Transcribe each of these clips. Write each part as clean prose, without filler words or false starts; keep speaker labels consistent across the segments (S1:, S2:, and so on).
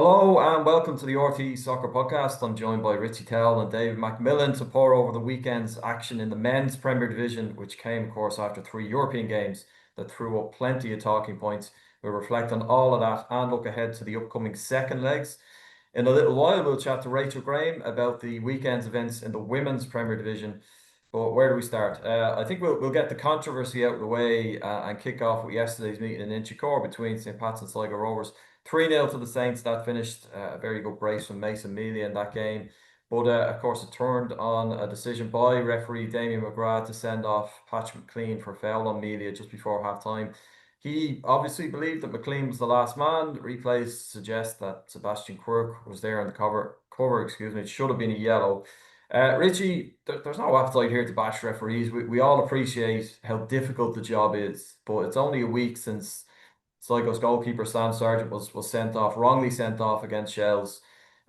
S1: Hello and welcome to the RTÉ Soccer Podcast. I'm joined by Richie Towell and David McMillan to pour over the weekend's action in the men's Premier Division, which came, of course, after three European games that threw up plenty of talking points. We'll reflect on all of that and look ahead to the upcoming second legs. In a little while, we'll chat to Rachel Graham about the weekend's events in the women's Premier Division. But where do we start? I think we'll get the controversy out of the way and kick off with yesterday's meeting in Inchicore between St. Pat's and Sligo Rovers. 3-0 to the Saints. That finished a very good brace from Mason Mealy in that game. But of course, it turned on a decision by referee Damien McGrath to send off Patch McLean for a foul on Mealy just before half time. He obviously believed that McLean was the last man. The replays suggest that Sebastian Quirk was there on the cover, excuse me. It should have been a yellow. Richie, there's no appetite here to bash referees. We all appreciate how difficult the job is, but it's only a week since Sligo's goalkeeper Sam Sargent was sent off, wrongly sent off against Shells.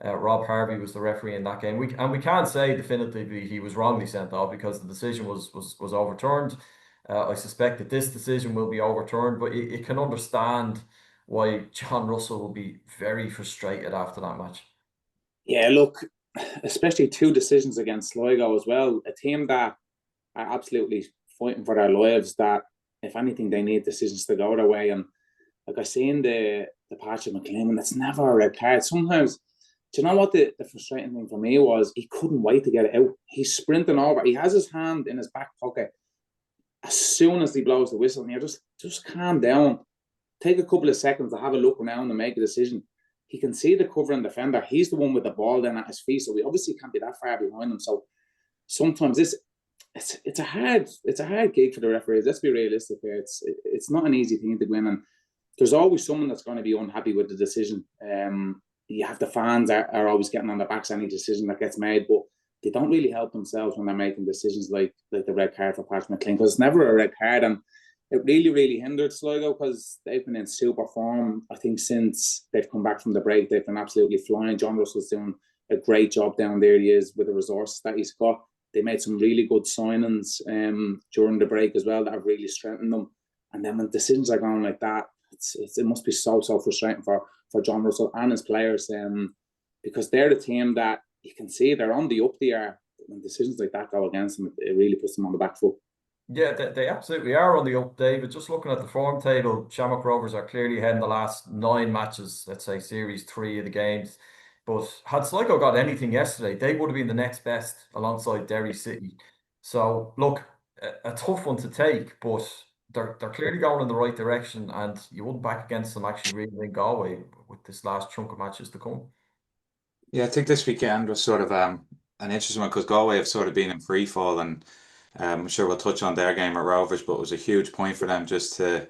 S1: Rob Harvey was the referee in that game. We can't say definitively he was wrongly sent off because the decision was overturned. I suspect that this decision will be overturned, but it can understand why John Russell will be very frustrated after that match.
S2: Yeah, look, especially two decisions against Sligo as well. A team that are absolutely fighting for their lives, that if anything, they need decisions to go their way. And like I seen the patch of McLean, it's never a red card. Sometimes, do you know what the frustrating thing for me was? He couldn't wait to get it out. He's sprinting over. He has his hand in his back pocket. As soon as he blows the whistle, and you're just calm down. Take a couple of seconds to have a look around and make a decision. He can see the covering defender. He's the one with the ball then at his feet, so we obviously can't be that far behind him. So sometimes it's a hard gig for the referees. Let's be realistic here. It's not an easy thing to win, and there's always someone that's going to be unhappy with the decision. You have the fans are always getting on their backs any decision that gets made, but they don't really help themselves when they're making decisions like the red card for Pat McLean, because it's never a red card, and it really hindered Sligo because they've been in super form. I think since they've come back from the break, they've been absolutely flying. John Russell's doing a great job down there. He is with the resources that he's got. They made some really good signings during the break as well that have really strengthened them. And then when decisions are going like that, it must be so frustrating for John Russell and his players, because they're the team that you can see they're on the up there. When decisions like that go against them, it really puts them on the back foot.
S1: Yeah, they absolutely are on the up, David. Just looking at the form table, Shamrock Rovers are clearly ahead in the last 9 matches, let's say series 3 of the games. But had Sligo got anything yesterday, they would have been the next best alongside Derry City. So look, a tough one to take, but they're clearly going in the right direction, and you wouldn't back against them actually really in Galway with this last chunk of matches to come.
S3: Yeah, I think this weekend was sort of an interesting one because Galway have sort of been in free fall, and I'm sure we'll touch on their game at Rovers, but it was a huge point for them just to,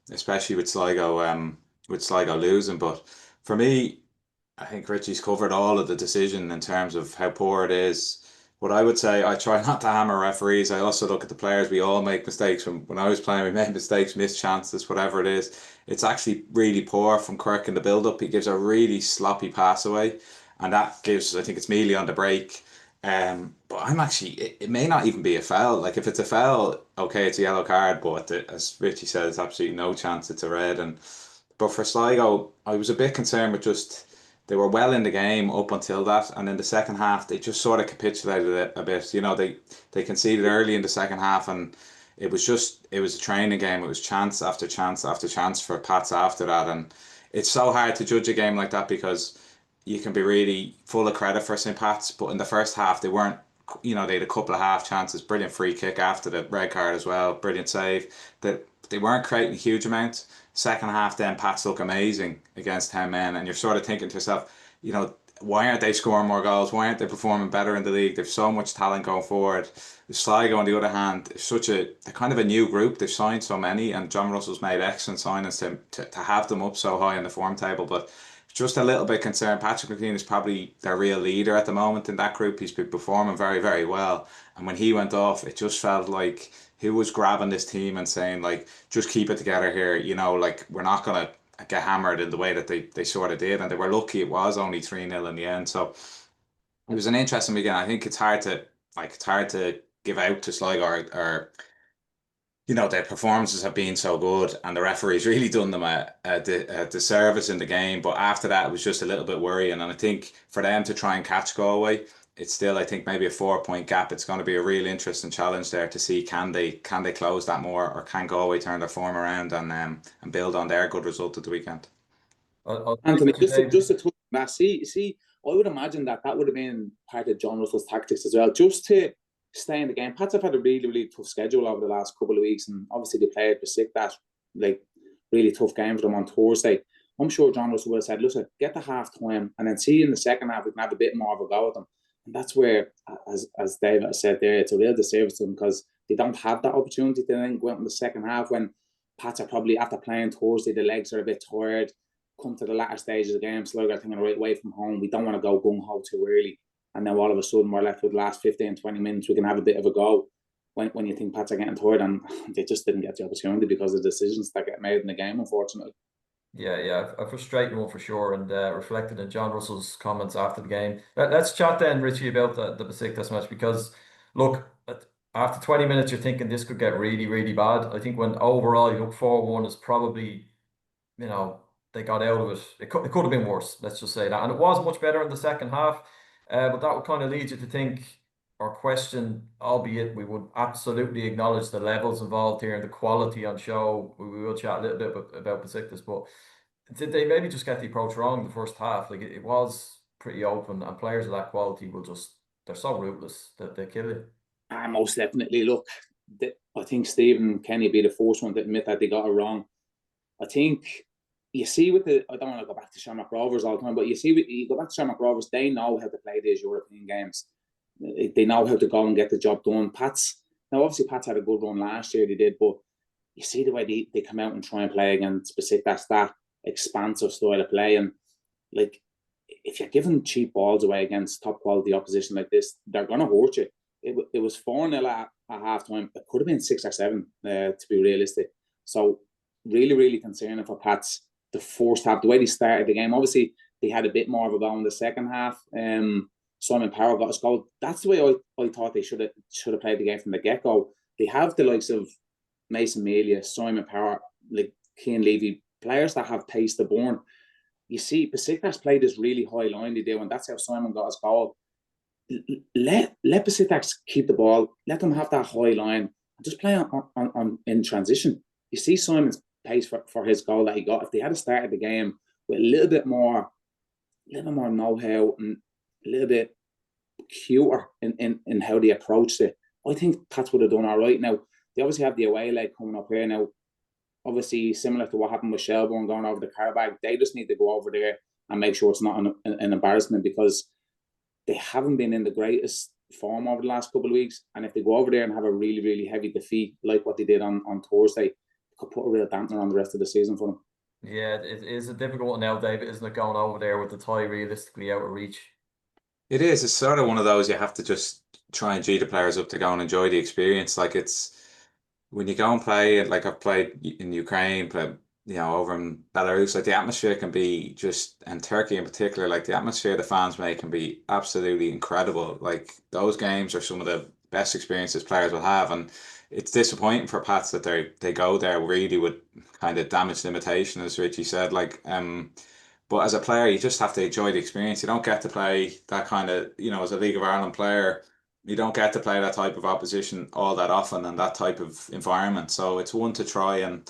S3: especially with Sligo losing. But for me, I think Richie's covered all of the decision in terms of how poor it is. What I would say, I try not to hammer referees. I also look at the players. We all make mistakes. From when I was playing, we made mistakes, missed chances, whatever it is. It's actually really poor from Kirk in the build-up. He gives a really sloppy pass away, and that gives, I think it's Mealy on the break. But I'm actually, it may not even be a foul. Like if it's a foul, okay, it's a yellow card. But as Richie said, there's absolutely no chance it's a red. But for Sligo, I was a bit concerned with just they were well in the game up until that, and in the second half they just sort of capitulated a bit. You know, they conceded early in the second half, and it was a training game. It was chance after chance after chance for Pats after that, and it's so hard to judge a game like that because you can be really full of credit for St. Pat's, but in the first half they weren't. You know, they had a couple of half chances, brilliant free kick after the red card as well, brilliant save. That they weren't creating huge amounts. Second half, then Pats look amazing against 10 men, and you're sort of thinking to yourself, you know, why aren't they scoring more goals? Why aren't they performing better in the league? They've so much talent going forward. Sligo, on the other hand, is they're kind of a new group. They've signed so many, and John Russell's made excellent signings to have them up so high in the form table. But just a little bit concerned. Patrick McLean is probably their real leader at the moment in that group. He's been performing very well. And when he went off, it just felt like who was grabbing this team and saying, like, just keep it together here. You know, like, we're not going to get hammered in the way that they sort of did. And they were lucky it was only 3-0 in the end. So it was an interesting weekend. I think it's hard to give out to Sligo or their performances have been so good, and the referee's really done them a disservice in the game. But after that, it was just a little bit worrying. And I think for them to try and catch Galway, it's still, I think, maybe a 4 point gap. It's going to be a real interesting challenge there to see can they close that more, or can Galway turn their form around and build on their good result at the weekend.
S1: I'll agree
S2: Anthony,
S1: with you, David.
S2: just to touch on that, see, I would imagine that would have been part of John Russell's tactics as well, just to stay in the game. Pats have had a really, really tough schedule over the last couple of weeks, and obviously they played Besiktas, like really tough game for them on Thursday. I'm sure John Russell would have said, listen, get the half time, and then see in the second half we can have a bit more of a go at them. And that's where, as David said there, it's a real disservice to them because they don't have that opportunity to then go out in the second half when Pats are probably, after playing Thursday, the legs are a bit tired, come to the latter stages of the game, Sligo are thinking right away from home, we don't want to go gung-ho too early. And then all of a sudden we're left with the last 15, 20 minutes, we can have a bit of a go when you think Pats are getting tired, and they just didn't get the opportunity because of the decisions that get made in the game, unfortunately.
S1: Yeah, a frustrating one for sure, and reflected in John Russell's comments after the game. Let's chat then, Richie, about the Besiktas match, because look, after 20 minutes, you're thinking this could get really, really bad. I think when overall you look 4-1 is probably, they got out of it. It could have been worse, let's just say that. And it was much better in the second half, but that would kind of lead you to think or question, albeit we would absolutely acknowledge the levels involved here and the quality on show. We will chat a little bit about Besiktas, but did they maybe just get the approach wrong in the first half? Like it was pretty open, and players of that quality will they're so ruthless that they kill you.
S2: Most definitely. Look, I think Stephen Kenny be the first one to admit that they got it wrong. I think you see I don't want to go back to Shamrock Rovers all the time, but you go back to Shamrock Rovers, they know how to play these European games. They know how to go and get the job done. Now obviously Pats had a good run last year, they did, but you see the way they come out and try and play against Besiktas, that expansive style of play. And like, if you're giving cheap balls away against top quality opposition like this, they're going to hurt you. It was 4-0 at half time. It could have been 6 or 7, to be realistic. So really, really concerning for Pats. The first half, the way they started the game, obviously they had a bit more of a go in the second half. Simon Power got his goal. That's the way I thought they should have played the game from the get-go. They have the likes of Mason Melia, Simon Power, like Cian Levy, players that have pace to burn. You see, Besiktas played this really high line they do, and that's how Simon got his goal. Let Besiktas keep the ball, let them have that high line, and just play on in transition. You see Simon's pace for his goal that he got. If they had started the game with a little bit more know-how and a little bit cuter in how they approached it, I think Pats would have done all right. Now, they obviously have the away leg coming up here. Now, obviously, similar to what happened with Shelbourne going over the Carabag, they just need to go over there and make sure it's not an embarrassment, because they haven't been in the greatest form over the last couple of weeks. And if they go over there and have a really, really heavy defeat like what they did on Thursday, it could put a real dampener on the rest of the season for them.
S1: Yeah, it is a difficult one now, David, isn't it, going over there with the tie realistically out of reach?
S3: It is. It's sort of one of those you have to just try and G the players up to go and enjoy the experience. Like, it's when you go and play, like I've played in Ukraine, but over in Belarus, like the atmosphere can be just, and Turkey in particular, like the atmosphere the fans make can be absolutely incredible. Like those games are some of the best experiences players will have, and it's disappointing for Pats that they go there really with kind of damage limitation, as Richie said. But as a player, you just have to enjoy the experience. You don't get to play that kind of, as a League of Ireland player, you don't get to play that type of opposition all that often and that type of environment. So it's one to try and,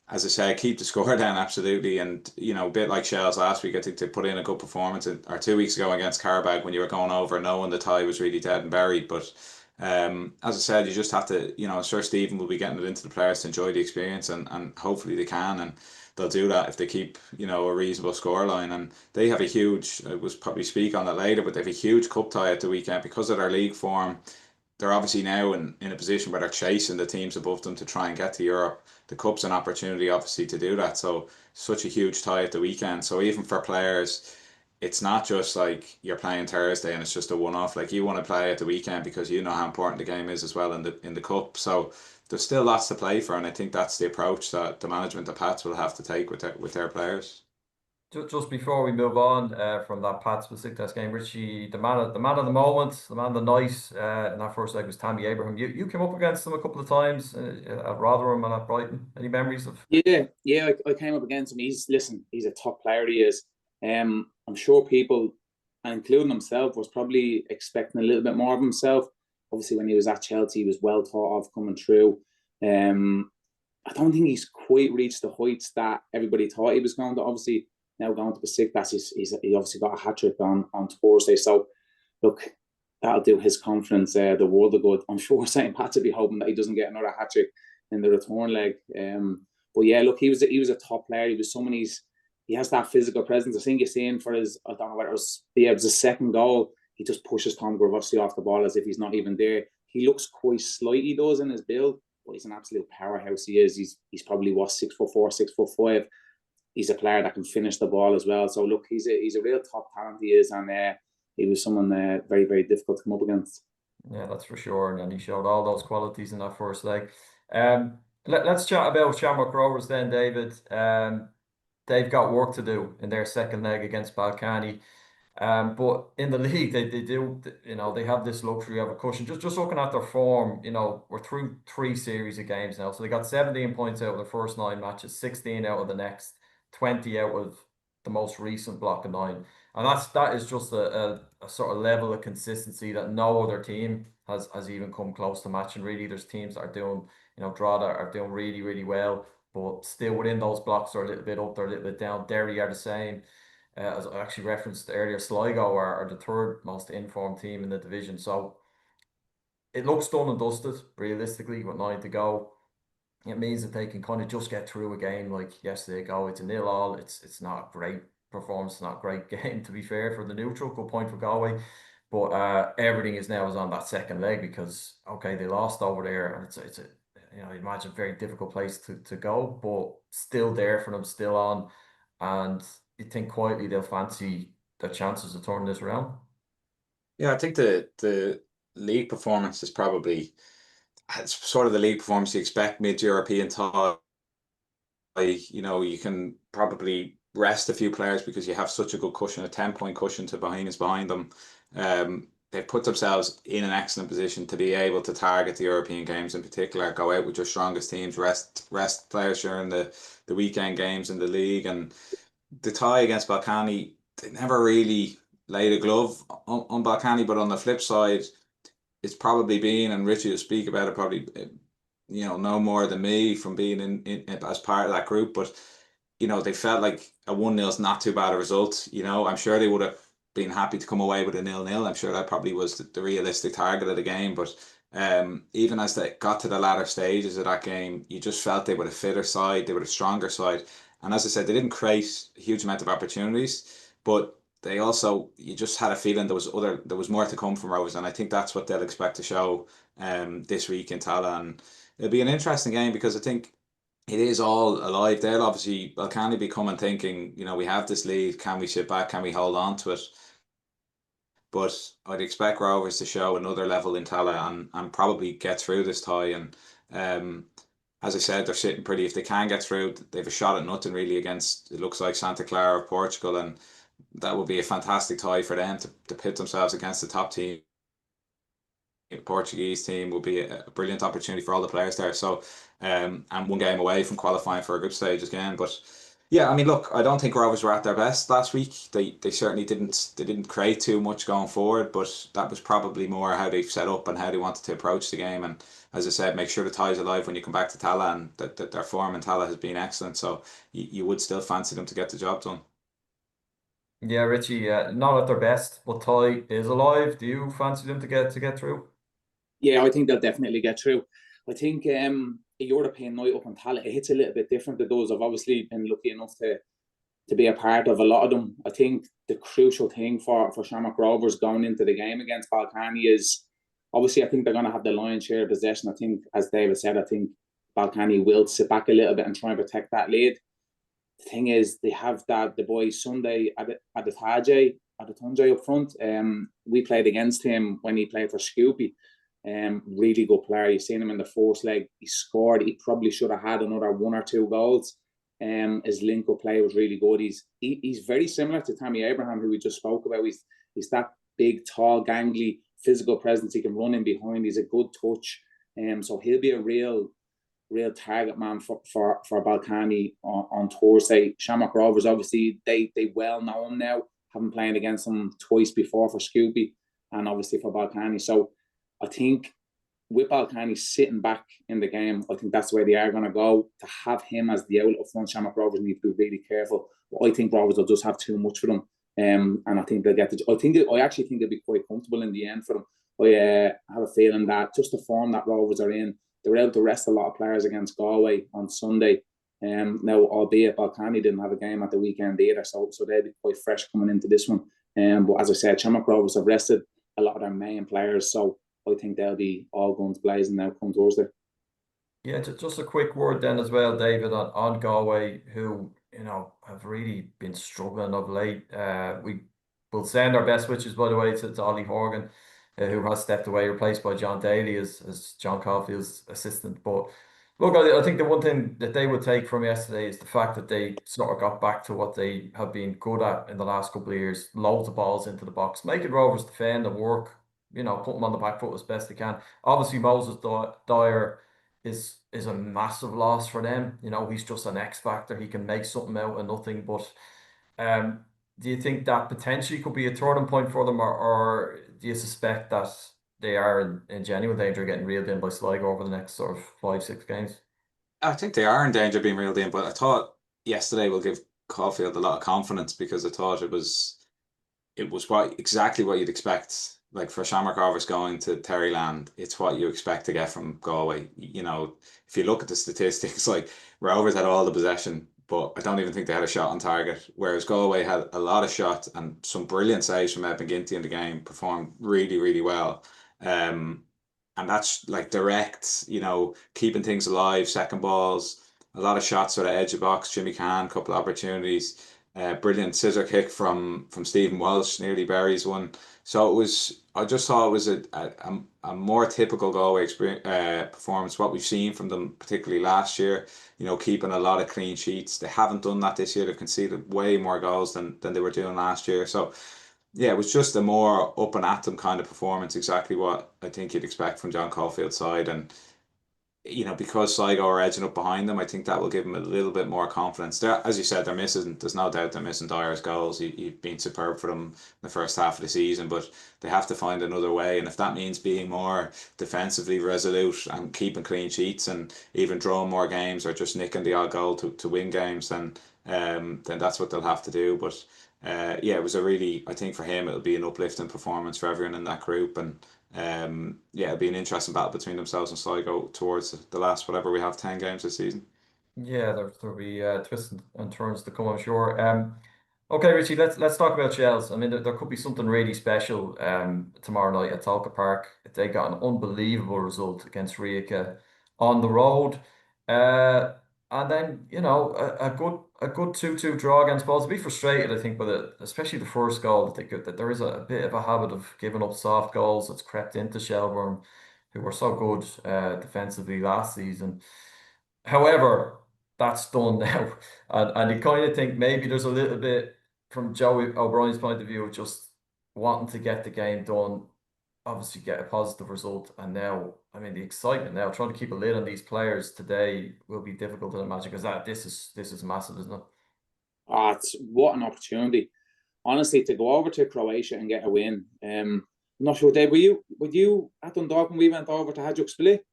S3: as I say, keep the score down, absolutely. And, a bit like Shells last week, I think they put in a good performance, or 2 weeks ago against Carabag, when you were going over knowing the tie was really dead and buried. But as I said, you just have to, sure Stephen will be getting it into the players to enjoy the experience, and hopefully they can. And they'll do that if they keep, a reasonable scoreline. And they have a huge, I was probably speak on that later, but they have a huge cup tie at the weekend because of their league form. They're obviously now in a position where they're chasing the teams above them to try and get to Europe. The cup's an opportunity, obviously, to do that. So such a huge tie at the weekend. So even for players, it's not just like you're playing Thursday and it's just a one-off. Like, you want to play at the weekend because you know how important the game is as well in the cup. So there's still lots to play for, and I think that's the approach that the management of Pats will have to take with their players.
S1: Just before we move on from that Pat specific test game, Richie, the man of the moment, the man of the night in that first leg was Tammy Abraham. You came up against him a couple of times at Rotherham and at Brighton. Any memories of?
S2: Yeah, I came up against him. He's a top player. He is. I'm sure people, and including himself, was probably expecting a little bit more of himself. Obviously, when he was at Chelsea, he was well thought of coming through. I don't think he's quite reached the heights that everybody thought he was going to. Obviously, now going to Besiktas, he obviously got a hat-trick on Thursday. So, look, that'll do his confidence the world of good. I'm sure St. Pat's will be hoping that he doesn't get another hat-trick in the return leg. But yeah, look, he was a top player. He was someone he has that physical presence. I think you're seeing for his, I don't know what it was his second goal, he just pushes Tom Gravossi off the ball as if he's not even there. He looks quite slight, he does, in his build, but he's an absolute powerhouse. He is. He's probably 6'4", 6'5". He's a player that can finish the ball as well. So look, he's a real top talent. He is, and he was someone very, very difficult to come up against.
S1: Yeah, that's for sure. And he showed all those qualities in that first leg. Let's chat about Shamrock Rovers then, David. They've got work to do in their second leg against Ballkani. But in the league, they do, they have this luxury of a cushion. Just looking at their form, we're through 3 series of games now. So they got 17 points out of their first 9 matches, 16 out of the next, 20 out of the most recent block of 9. And that is just a sort of level of consistency that no other team has even come close to matching. Really, there's teams that are doing, Drogheda are doing really, really well, but still within those blocks are a little bit up, they're a little bit down. Derry are the same. As I actually referenced earlier, Sligo are the 3rd most informed team in the division. So it looks done and dusted, realistically, with 9 to go. It means that they can kind of just get through a game like yesterday ago. It's a 0-0. It's not a great performance, not a great game, to be fair, for the neutral. Good point for Galway. But everything is on that second leg because, okay, they lost over there. And it's a I imagine a very difficult place to go, but still there for them, still on. And you think quietly they'll fancy their chances of turning this around?
S3: Yeah, I think the league performance is probably, it's sort of the league performance you expect mid-European tie. You can probably rest a few players because you have such a good cushion, a 10-point cushion to Bohemians behind them. They've put themselves in an excellent position to be able to target the European games in particular, go out with your strongest teams, rest players during the weekend games in the league. And the tie against Ballkani, they never really laid a glove on Ballkani, but on the flip side, it's probably been, and Richie will speak about it probably, no more than me from being in as part of that group, but they felt like a 1-0 is not too bad a result. I'm sure they would have been happy to come away with a 0-0. I'm sure that probably was the realistic target of the game, but even as they got to the latter stages of that game, you just felt they were a fitter side, they were a stronger side. And as I said, they didn't create a huge amount of opportunities, but they also, you just had a feeling there was more to come from Rovers, and I think that's what they'll expect to show this week in Towell. And it'll be an interesting game because I think it is all alive. They'll obviously, Ballkani be coming thinking, we have this lead, can we sit back, can we hold on to it? But I'd expect Rovers to show another level in Tala and probably get through this tie. And as I said, they're sitting pretty. If they can get through, they've a shot at nothing really against, it looks like, Santa Clara of Portugal. And that would be a fantastic tie for them to pit themselves against the top team. The Portuguese team will be a brilliant opportunity for all the players there. So, and one game away from qualifying for a group stage again. But yeah, I mean, look, I don't think Rovers were at their best last week. They certainly didn't create too much going forward, but that was probably more how they've set up and how they wanted to approach the game. And as I said, make sure the tie's alive when you come back to Tala, and that their form in Tala has been excellent. So you would still fancy them to get the job done.
S1: Yeah, Richie, not at their best, but tie is alive. Do you fancy them to get through?
S2: Yeah, I think they'll definitely get through. I think a European night up in Tala, it hits a little bit different to those. I've obviously been lucky enough to be a part of a lot of them. I think the crucial thing for Shamrock Rovers going into the game against Ballkani is, obviously, I think they're going to have the lion's share of possession. I think, as David said, I think Ballkani will sit back a little bit and try and protect that lead. The thing is, they have the boy Sunday at the Tunjay up front. We played against him when he played for Scoopy. Really good player. You've seen him in the first leg. He scored. He probably should have had another 1 or 2 goals. His link-up play was really good. He's very similar to Tammy Abraham, who we just spoke about. He's that big, tall, gangly, physical presence. He can run in behind. He's a good touch. So he'll be a real target man for Ballkani on Thursday. Shamrock Rovers, obviously, they well know him now, having played against him twice before for Scoopy and obviously for Ballkani. So I think with Ballkani sitting back in the game, I think that's the way they are going to go. To have him as the outlet up front, Shamrock Rovers need to be really careful. But I think Rovers will just have too much for them. And I think they'll get I actually think they'll be quite comfortable in the end for them. I have a feeling that just the form that Rovers are in, they were able to rest a lot of players against Galway on Sunday. Now, albeit Ballkani didn't have a game at the weekend either, so they'll be quite fresh coming into this one. But as I said, Shamrock Rovers have rested a lot of their main players, so I think they'll be all guns blazing now come Thursday.
S1: Yeah, just a quick word then as well, David, on Galway, who, have really been struggling of late. We will send our best wishes, by the way, to Ollie Horgan, who has stepped away, replaced by John Daly as John Caulfield's assistant. But look, I think the one thing that they would take from yesterday is the fact that they sort of got back to what they have been good at in the last couple of years, loads of balls into the box, making Rovers defend and work, put them on the back foot as best they can. Obviously, Moses Dyer is a massive loss for them. He's just an X factor. He can make something out of nothing. But do you think that potentially could be a turning point for them, or do you suspect that they are in genuine danger of getting reeled in by Sligo over the next sort of 5-6 games?
S3: I think they are in danger of being reeled in, but I thought yesterday will give Caulfield a lot of confidence, because I thought it was exactly what you'd expect. Like, for Shamrock Rovers going to Terryland, it's what you expect to get from Galway. If you look at the statistics, like, Rovers had all the possession, but I don't even think they had a shot on target. Whereas Galway had a lot of shots and some brilliant saves from Ed McGinty in the game, performed really, really well. And that's like direct, keeping things alive, second balls, a lot of shots at the edge of the box. Jimmy Can, couple of opportunities. Brilliant scissor kick from Stephen Walsh, nearly buries one. So I just thought it was a more typical Galway performance, what we've seen from them, particularly last year, keeping a lot of clean sheets. They haven't done that this year. They've conceded way more goals than they were doing last year. So, yeah, it was just a more up and at them kind of performance, exactly what I think you'd expect from John Caulfield's side. And because Sligo are edging up behind them, I think that will give them a little bit more confidence. As you said, there's no doubt they're missing Dyer's goals. He's been superb for them in the first half of the season, but they have to find another way. And if that means being more defensively resolute and keeping clean sheets and even drawing more games, or just nicking the odd goal to win games, then that's what they'll have to do. But it was I think for him, it'll be an uplifting performance for everyone in that group. And it'll be an interesting battle between themselves and Sligo towards the last, whatever we have, 10 games this season.
S1: Yeah, there'll be twists and turns to come, I'm sure. Okay, Richie, let's talk about Shells. I mean, there could be something really special tomorrow night at Tolka Park. They got an unbelievable result against Rijeka on the road. And then, a good 2-2 draw against Bohs. To be frustrated, I think, with it, especially the first goal. I think that there is a bit of a habit of giving up soft goals that's crept into Shelbourne, who were so good defensively last season. However, that's done now. And you kind of think maybe there's a little bit, from Joey O'Brien's point of view, of just wanting to get the game done, obviously get a positive result. And now, I mean, the excitement now, trying to keep a lid on these players today will be difficult to imagine, because this is massive, isn't it?
S2: It's what an opportunity. Honestly, to go over to Croatia and get a win. I'm not sure, Dave, were you at Dundalk when we went over to Hajduk Split?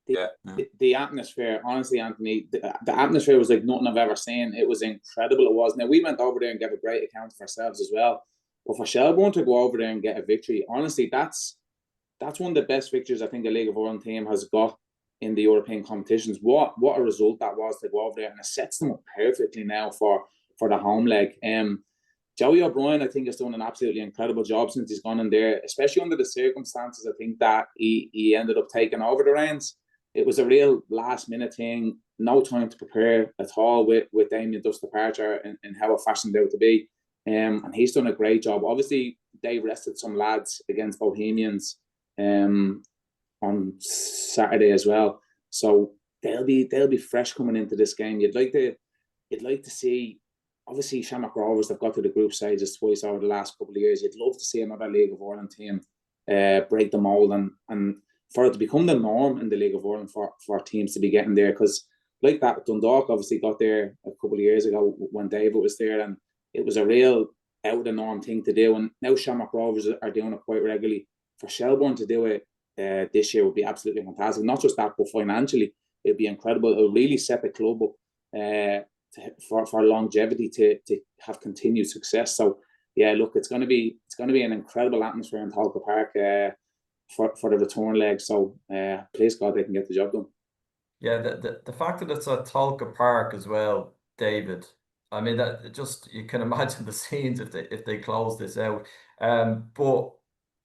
S2: The atmosphere, honestly, Anthony, the atmosphere was like nothing I've ever seen. It was incredible. It was. Now, we went over there and gave a great account of ourselves as well. But for Shelbourne to go over there and get a victory, honestly, that's one of the best victories I think a League of Ireland team has got in the European competitions. What a result that was to go over there, and it sets them up perfectly now for the home leg. Joey O'Brien, I think, has done an absolutely incredible job since he's gone in there, especially under the circumstances. I think that he ended up taking over the reins. It was a real last-minute thing, no time to prepare at all with Damien Duff's departure and how it fashioned out to be. And he's done a great job. Obviously, they rested some lads against Bohemians on Saturday as well. So they'll be fresh coming into this game. You'd like you'd like to see, obviously, Shamrock Rovers, they've got to the group stages twice over the last couple of years. You'd love to see another League of Ireland team break the mould and for it to become the norm in the League of Ireland for teams to be getting there. Because like that, Dundalk obviously got there a couple of years ago when David was there, and it was a real out of the norm thing to do. And now Shamrock Rovers are doing it quite regularly. For Shelbourne to do it this year would be absolutely fantastic. Not just that, but financially, it'd be incredible. It would really set the club up for longevity to have continued success. So yeah, look, it's going to be an incredible atmosphere in Tolka Park for the return leg. So please God, they can get the job done.
S1: Yeah, the fact that it's at Tolka Park as well, David. I mean, that just, you can imagine the scenes if they close this out. But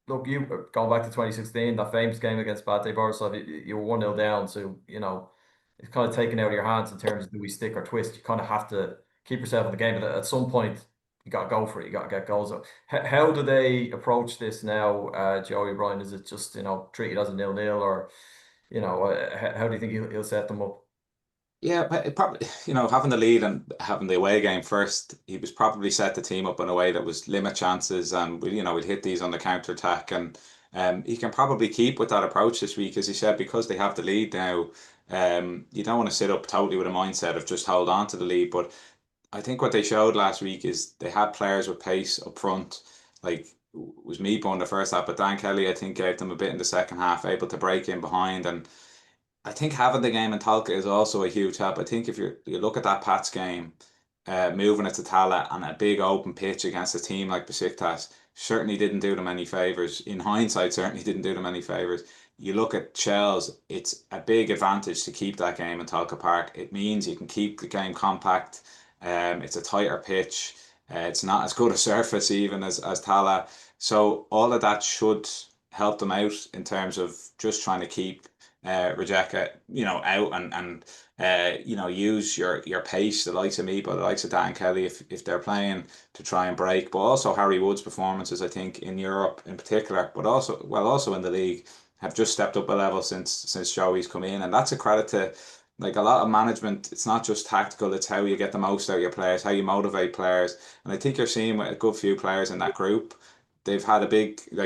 S1: look, you going back to 2016, that famous game against Bate Borisov, you were 1-0 down, so it's kind of taken out of your hands in terms of do we stick or twist. You kind of have to keep yourself in the game, but at some point you got to go for it. You got to get goals. How do they approach this now, Joey Bryan? Is it just treat it as a 0-0, or how do you think he'll set them up?
S3: Yeah, but it probably, having the lead and having the away game first, he was probably set the team up in a way that was limit chances, and we'd hit these on the counter attack, and he can probably keep with that approach this week, as he said, because they have the lead now. You don't want to sit up totally with a mindset of just hold on to the lead, but I think what they showed last week is they had players with pace up front, like was Meepo in the first half, but Dan Kelly I think gave them a bit in the second half, able to break in behind, and I think having the game in Talca is also a huge help. I think if you look at that Pats game, moving it to Tala and a big open pitch against a team like Besiktas certainly didn't do them any favours. In hindsight, certainly didn't do them any favours. You look at Shells, it's a big advantage to keep that game in Talca Park. It means you can keep the game compact. It's a tighter pitch. It's not as good a surface even as Tala. So all of that should help them out in terms of just trying to keep Rijeka, out and use your pace, the likes of me, but the likes of Dan Kelly, if they're playing to try and break, but also Harry Wood's performances, I think, in Europe in particular, but also in the league, have just stepped up a level since Joey's come in, and that's a credit to like a lot of management. It's not just tactical; it's how you get the most out of your players, how you motivate players, and I think you're seeing with a good few players in that group they've had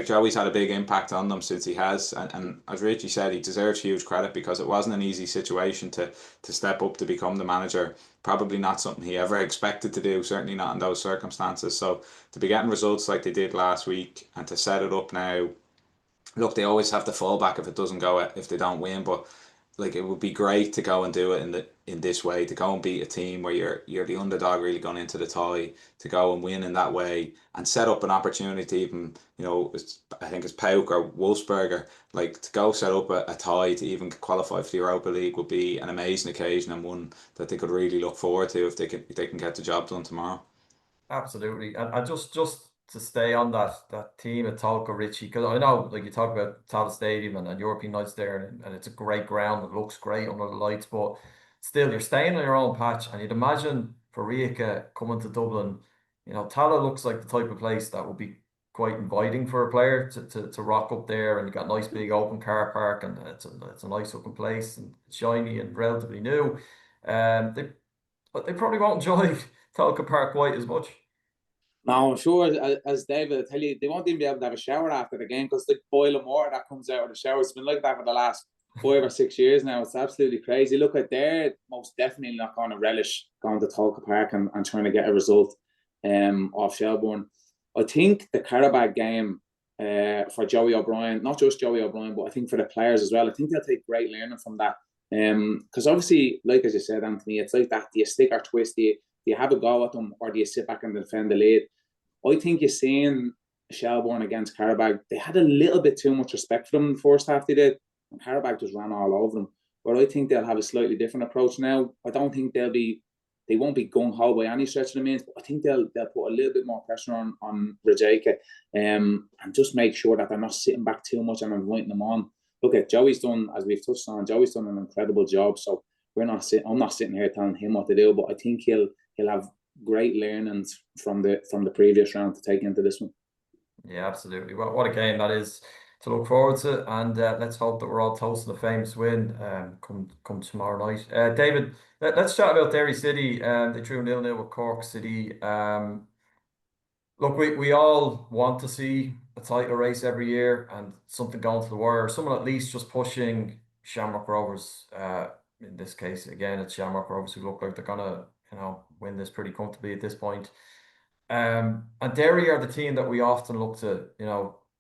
S3: Joey's had a big impact on them since he has, and as Richie said, he deserves huge credit because it wasn't an easy situation to step up to become the manager. Probably not something he ever expected to do, certainly not in those circumstances. So to be getting results like they did last week and to set it up now, look, they always have the fallback if it doesn't go, if they don't win, but like it would be great to go and do it in this way, to go and beat a team where you're the underdog really going into the tie, to go and win in that way and set up an opportunity to even, I think it's Pauk or Wolfsberger, like to go set up a tie to even qualify for the Europa League would be an amazing occasion, and one that they could really look forward to if they can get the job done tomorrow.
S1: Absolutely, and just to stay on that team at Talca, Richie, because I know, like, you talk about Tala Stadium and European nights there, and it's a great ground. It looks great under the lights, but still, you're staying on your own patch, and you'd imagine for Rijeka coming to Dublin, Tala looks like the type of place that would be quite inviting for a player to rock up there, and you got a nice big open car park, and it's a nice looking place and shiny and relatively new. But they probably won't enjoy Talca Park quite as much.
S2: No, I'm sure, as David will tell you, they won't even be able to have a shower after the game because the boiling water that comes out of the shower, it's been like that for the last 5 or 6 years now. It's absolutely crazy. Look, at they're most definitely not going to relish going to Talca Park and trying to get a result off Shelbourne. I think the Carabao game for Joey O'Brien, not just Joey O'Brien, but I think for the players as well, I think they'll take great learning from that. Because obviously, like as you said, Anthony, it's like that. Do you stick or twist? Do you have a go at them, or do you sit back and defend the lead? I think you're seeing Shelbourne against Carabao. They had a little bit too much respect for them in the first half. They did, and Carabao just ran all over them. But I think they'll have a slightly different approach now. I don't think they won't be gung ho by any stretch of the means. But I think they'll put a little bit more pressure on Rijeka, and just make sure that they're not sitting back too much and inviting them on. Look at Joey's done, as we've touched on. Joey's done an incredible job. So I'm not sitting here telling him what to do, but I think he'll have great learnings from the previous round to take into this one.
S1: Yeah, absolutely. What a game that is look forward to, and let's hope that we're all toasting a famous win come tomorrow night. David, let's chat about Derry City. They drew 0-0 with Cork City. Look, we all want to see a title race every year and something going to the wire. Someone at least just pushing Shamrock Rovers. In this case, again, it's Shamrock Rovers who look like they're gonna, win this pretty comfortably at this point. And Derry are the team that we often look to,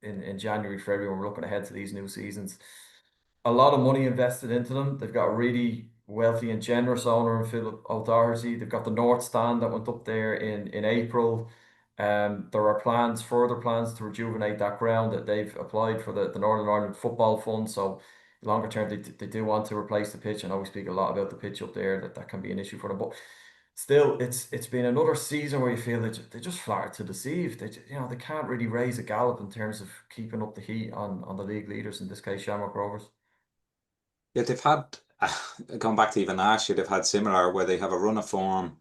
S1: in January, February, when we're looking ahead to these new seasons. A lot of money invested into them. They've got a really wealthy and generous owner in Philip O'Doherty. They've got the North Stand that went up there in April. There are further plans to rejuvenate that ground that they've applied for the Northern Ireland Football Fund. So longer term, they do want to replace the pitch. I know we speak a lot about the pitch up there, that can be an issue for them. But still, it's been another season where you feel that they just flat to deceive. They can't really raise a gallop in terms of keeping up the heat on the league leaders, in this case, Shamrock Rovers.
S3: Yeah, they've had, going back to even last year, they've had similar where they have a run of form.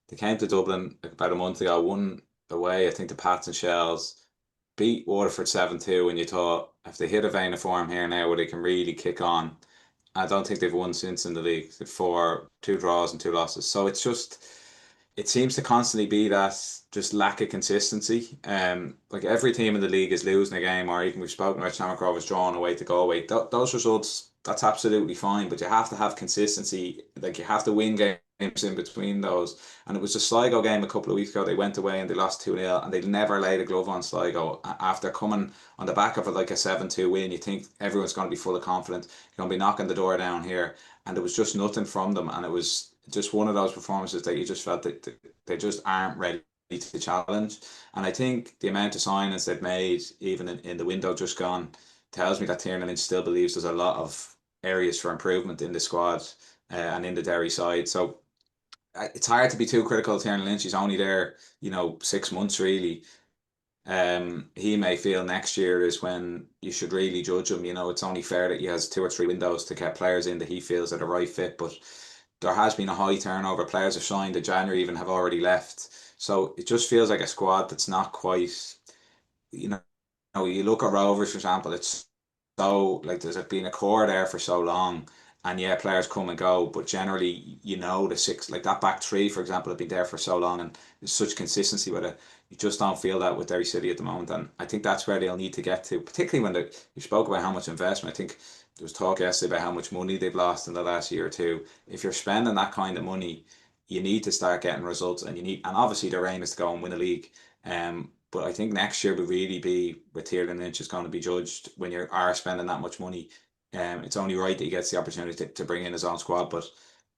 S3: They came to Dublin about a month ago, won away, I think, the Pats and Shells, beat Waterford 7-2, and you thought, if they hit a vein of form here now where they can really kick on, I don't think they've won since in the league. They've 2 draws and 2 losses. So it seems to constantly be that just lack of consistency. Like every team in the league is losing a game, or even we've spoken about Shamrock Rovers drawing away to Galway. Those results, that's absolutely fine, but you have to have consistency. Like you have to win games in between those. And it was a Sligo game a couple of weeks ago. They went away and they lost 2-0, and they never laid a glove on Sligo. After coming on the back of a 7-2 win, you think everyone's going to be full of confidence. You're going to be knocking the door down here. And there was just nothing from them. And it was just one of those performances that you just felt that they just aren't ready to challenge. And I think the amount of signings they've made, even in the window just gone, tells me that Tiernan Lynch still believes there's a lot of areas for improvement in the squad and in the Derry side. So it's hard to be too critical of Tiernan Lynch. He's only there, 6 months really. He may feel next year is when you should really judge him. It's only fair that he has 2 or 3 windows to get players in that he feels are the right fit. But there has been a high turnover. Players have signed in January, even have already left. So it just feels like a squad that's not quite, you look at Rovers, for example, it's so there's been a core there for so long, and yeah, players come and go, but generally, the 6, like that back 3, for example, have been there for so long, and there's such consistency with it. You just don't feel that with Derry City at the moment, and I think that's where they'll need to get to, particularly when you spoke about how much investment. I think there was talk yesterday about how much money they've lost in the last year or two. If you're spending that kind of money, you need to start getting results, and obviously their aim is to go and win a league. But I think next year will really be with Tiernan Lynch is going to be judged when you are spending that much money. It's only right that he gets the opportunity to bring in his own squad. But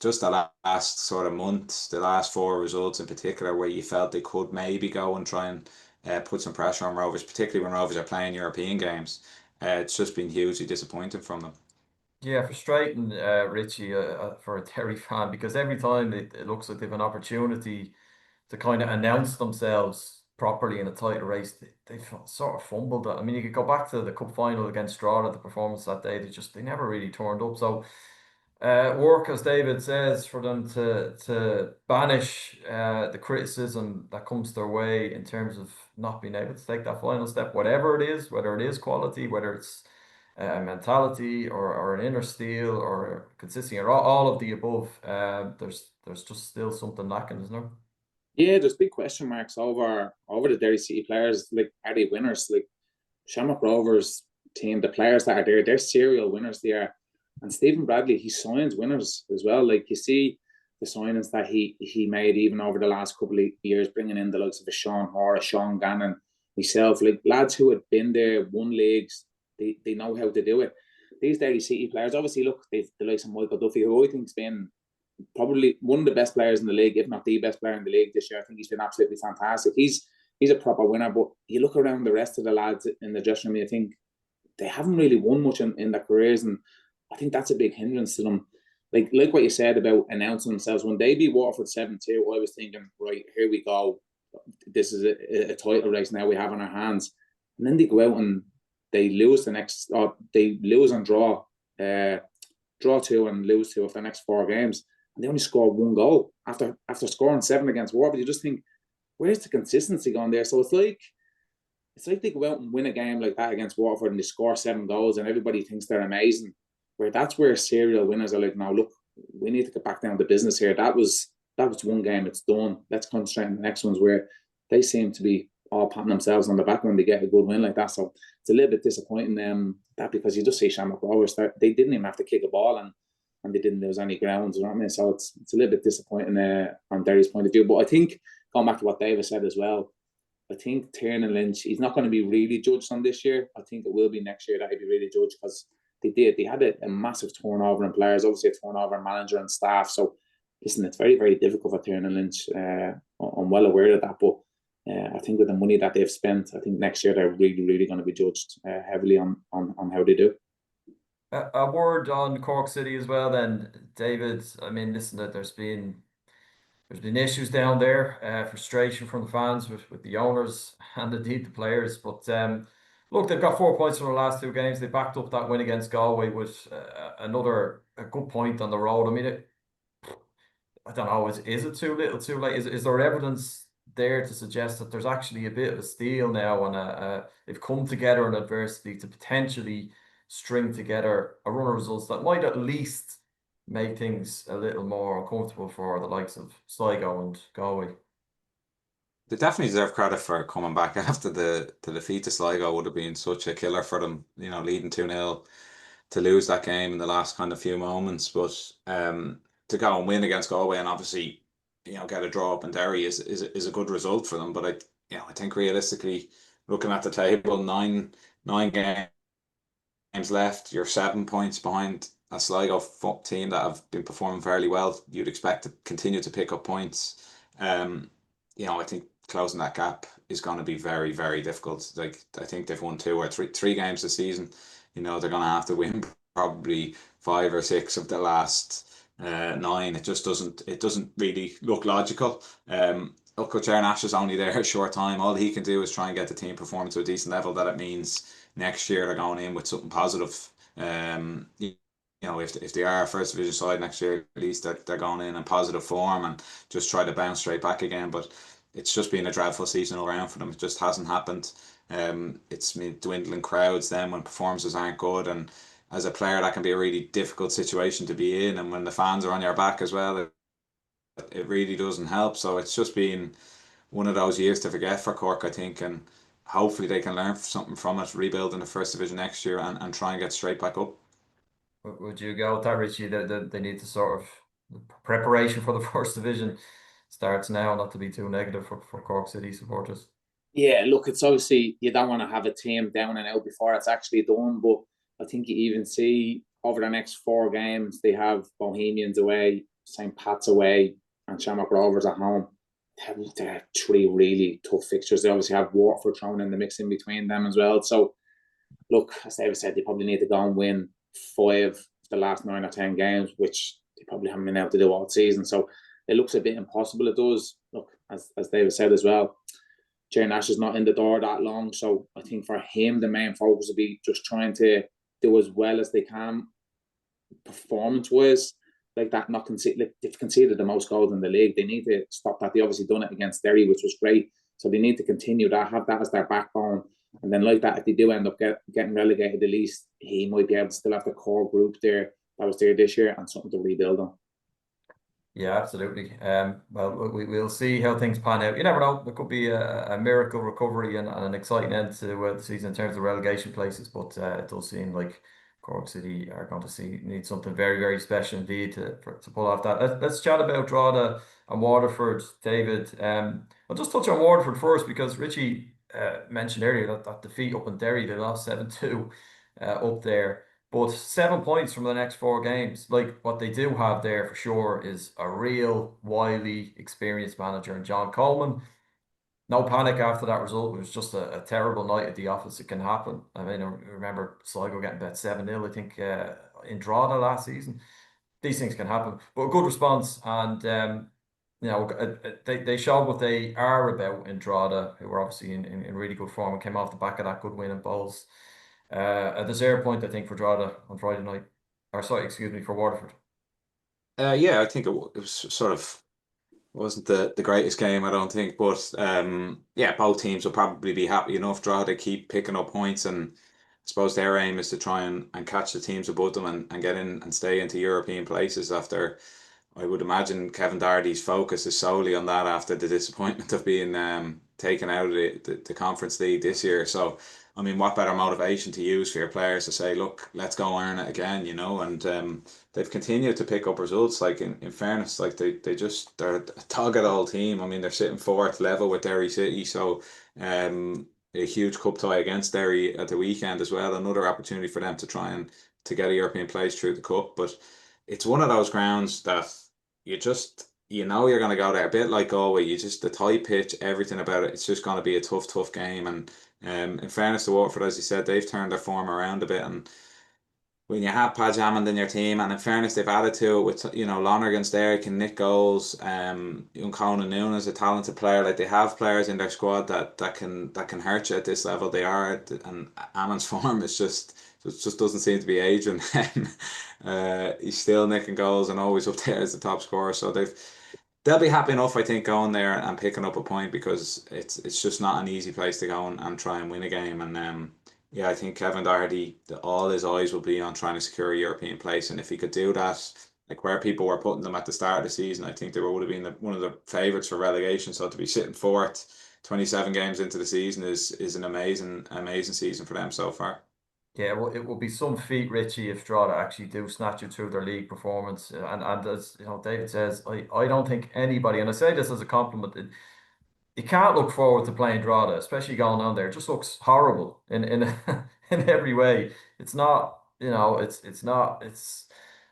S3: just the last sort of month, the last 4 results in particular, where you felt they could maybe go and try and put some pressure on Rovers, particularly when Rovers are playing European games. It's just been hugely disappointing from them.
S1: Yeah, frustrating, Richie, for a Derry fan, because every time it looks like they've an opportunity to kind of announce themselves properly in a title race, they've sort of fumbled it. I mean, you could go back to the cup final against Drogheda, the performance that day. They never really turned up. So work, as David says, for them to banish the criticism that comes their way in terms of not being able to take that final step, whatever it is, whether it is quality, whether it's a mentality or an inner steel or consistency or all of the above. There's just still something lacking, isn't there?
S2: Yeah, there's big question marks over the Derry City players. Like, are they winners? Like Shamrock Rovers team, the players that are there, they're serial winners there. And Stephen Bradley, he signs winners as well. Like, you see the signings that he made even over the last couple of years, bringing in the likes of a Sean Hoare, Sean Gannon, myself, like lads who had been there, won leagues, they know how to do it. These Derry City players, obviously, look, they've the likes of Michael Duffy, who I think's been probably one of the best players in the league, if not the best player in the league this year. I think he's been absolutely fantastic. He's a proper winner, but you look around the rest of the lads in the dressing room, you think they haven't really won much in their careers, and I think that's a big hindrance to them. Like what you said about announcing themselves, when they beat Waterford 7-2, I was thinking, right, here we go. This is a title race now we have on our hands. And then they go out and they lose they lose and draw 2 and lose 2 of the next 4 games. And they only score 1 goal after scoring 7 against Waterford. You just think, where's the consistency gone there? So it's like it's like they go out and win a game like that against Waterford and they score 7 goals and everybody thinks they're amazing. Where that's where serial winners are like, now look, we need to get back down to business here. That was one game, it's done. Let's concentrate on the next ones, where they seem to be all patting themselves on the back when they get a good win like that. So it's a little bit disappointing that, because you just see Shamrock Rovers, they didn't even have to kick a ball and they didn't lose any ground. You know what I mean? So it's a little bit disappointing on Derry's point of view. But I think, going back to what David said as well, I think Tiernan Lynch, he's not going to be really judged on this year. I think it will be next year that he'll be really judged, because they had a massive turnover in players, obviously a turnover in manager and staff. So listen, it's very, very difficult for Tiernan Lynch. I'm well aware of that, but I think with the money that they've spent, I think next year they're really, really going to be judged heavily on how they do.
S1: A word on Cork City as well, then, David. I mean, listen, that there's been issues down there, frustration from the fans with the owners and indeed the players. But look, they've got 4 points from the last 2 games. They backed up that win against Galway with a good point on the road. I mean, I don't know, is it too little, too late? Is there evidence there to suggest that there's actually a bit of a steal now, and they've come together in adversity to potentially string together a run of results that might at least make things a little more uncomfortable for the likes of Sligo and Galway?
S3: They definitely deserve credit for coming back after the defeat to Sligo. Would have been such a killer for them, leading 2-0, to lose that game in the last kind of few moments. But to go and win against Galway and obviously, get a draw up in Derry is a good I for them. But I think realistically, looking at the table, nine games left, you're 7 points behind a Sligo team that have been performing fairly well. You'd expect to continue to pick up points. I think closing that gap is going to be very, very difficult. Like, I think they've won 2 or 3 games this season. They're going to have to win probably 5 or 6 of the last 9. It doesn't really look logical. Look, Coach Aaron Ash is only there a short time. All he can do is try and get the team performing to a decent level, that it means next year they're going in with something positive. If they are a first division side next year, at least they're going in positive form and just try to bounce straight back again. But it's just been a dreadful season all around for them. It just hasn't happened. It's dwindling crowds then when performances aren't good, and as a player that can be a really difficult situation to be in, and when the fans are on your back as well, it really doesn't help. So it's just been one of those years to forget for Cork, I think, and hopefully they can learn something from it, rebuild in the first division next year and try and get straight back up.
S1: Would you go with that, Richie? That they need to sort of preparation for the first division starts now, not to be too negative for Cork City supporters.
S2: Yeah, look, it's obviously you don't want to have a team down and out before it's actually done, but I think you even see over the next 4 games, they have Bohemians away, St. Pat's away, and Shamrock Rovers at home. They're 3 really tough fixtures. They obviously have Waterford thrown in the mix in between them as well. So, look, as David said, they probably need to go and win 5 of the last 9 or 10 games, which they probably haven't been able to do all season. So it looks a bit impossible. It does. Look, as David said as well, Jay Nash is not in the door that long. So I think for him, the main focus will be just trying to do as well as they can performance-wise. Like that, they've conceded the most goals in the league. They need to stop that. They obviously done it against Derry, which was great. So they need to continue that, have that as their backbone. And then like that, if they do end up getting relegated, at least he might be able to still have the core group there that was there this year and something to rebuild on.
S1: Yeah, absolutely. Well, we'll see how things pan out. You never know. There could be a miracle recovery and an exciting end to the season in terms of relegation places. But it does seem like Cork City are going to need something very, very special indeed to pull off that. Let's chat about Drogheda and Waterford, David. I'll just touch on Waterford first because Richie mentioned earlier that defeat up in Derry, they lost 7-2 up there. But 7 points from the next 4 games. Like, what they do have there for sure is a real wily, experienced manager in John Coleman. No panic after that result. It was just a terrible night at the office. It can happen. I mean, I remember Sligo getting bet 7-0, I think, in Drogheda last season. These things can happen. But a good response. And, they showed what they are about in Drogheda, who were obviously in really good form and came off the back of that good win in Bohs. A deserved point, I think, for Drogheda on Friday night. Or sorry, excuse me, for Waterford.
S3: Yeah, I think it was sort of wasn't the greatest game, I don't think. But yeah, both teams will probably be happy enough. Drogheda keep picking up points, and I suppose their aim is to try and catch the teams above them and get in and stay into European places after. I would imagine Kevin Doherty's focus is solely on that after the disappointment of being taken out of the Conference League this year. So, I mean, what better motivation to use for your players to say, look, let's go earn it again, you know? And they've continued to pick up results. Like, in fairness, like they're a target all team. I mean, they're sitting fourth level with Derry City. So, a huge cup tie against Derry at the weekend as well. Another opportunity for them to try and to get a European place through the cup. But it's one of those grounds that you know you're going to go there a bit like Galway. You just the tight pitch, everything about it. It's just going to be a tough game. And in fairness to Waterford, as you said, they've turned their form around a bit. And when you have Padge Hammond in your team, and in fairness, they've added to it with Lonergan's there, can nick goals. Young Conan Noon is a talented player. Like they have players in their squad that can hurt you at this level. They are, and Hammond's form is just doesn't seem to be aging. He's still nicking goals and always up there as the top scorer. So they'll be happy enough, I think, going there and picking up a point because it's just not an easy place to go and try and win a game. And yeah, I think Kevin Doherty, all his eyes will be on trying to secure a European place, and if he could do that, like where people were putting them at the start of the season, I think they would have been one of the favourites for relegation. So to be sitting fourth, 27 games into the season is an amazing season for them so far.
S1: Yeah, well, it will be some feat, Richie, if Drogheda actually do snatch it through their league performance. And as David says, I don't think anybody, and I say this as a compliment, you can't look forward to playing Drogheda, especially going down there. It just looks horrible in in every way. It's not, it's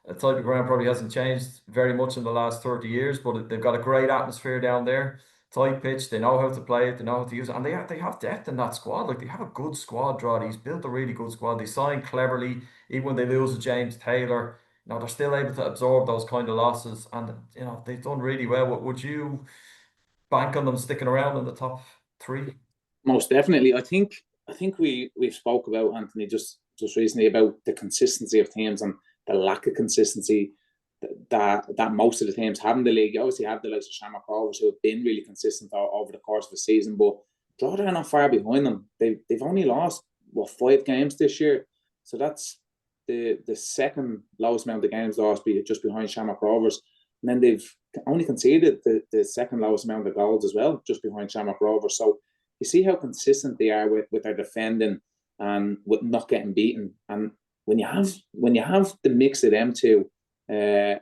S1: a type of ground probably hasn't changed very much in the last 30 years, but they've got a great atmosphere down there. Tight pitch, they know how to play it, they know how to use it, and they have depth in that squad. Like they have a good squad, Drogheda. He's built a really good squad. They signed cleverly, even when they lose to James Taylor. They're still able to absorb those kind of losses, and they've done really well. What would you bank on them sticking around in the top three?
S2: Most definitely. I think we've spoke about Anthony just recently about the consistency of teams and the lack of consistency that most of the teams have in the league. You obviously have the likes of Shamrock Rovers who have been really consistent over the course of the season, but Drogheda are not far behind them. They've only lost 5 games this year, so that's the second lowest amount of games lost, just behind Shamrock Rovers, and then they've only conceded the second lowest amount of goals as well, just behind Shamrock Rovers. So you see how consistent they are with their defending and with not getting beaten. And when you have the mix of them two, and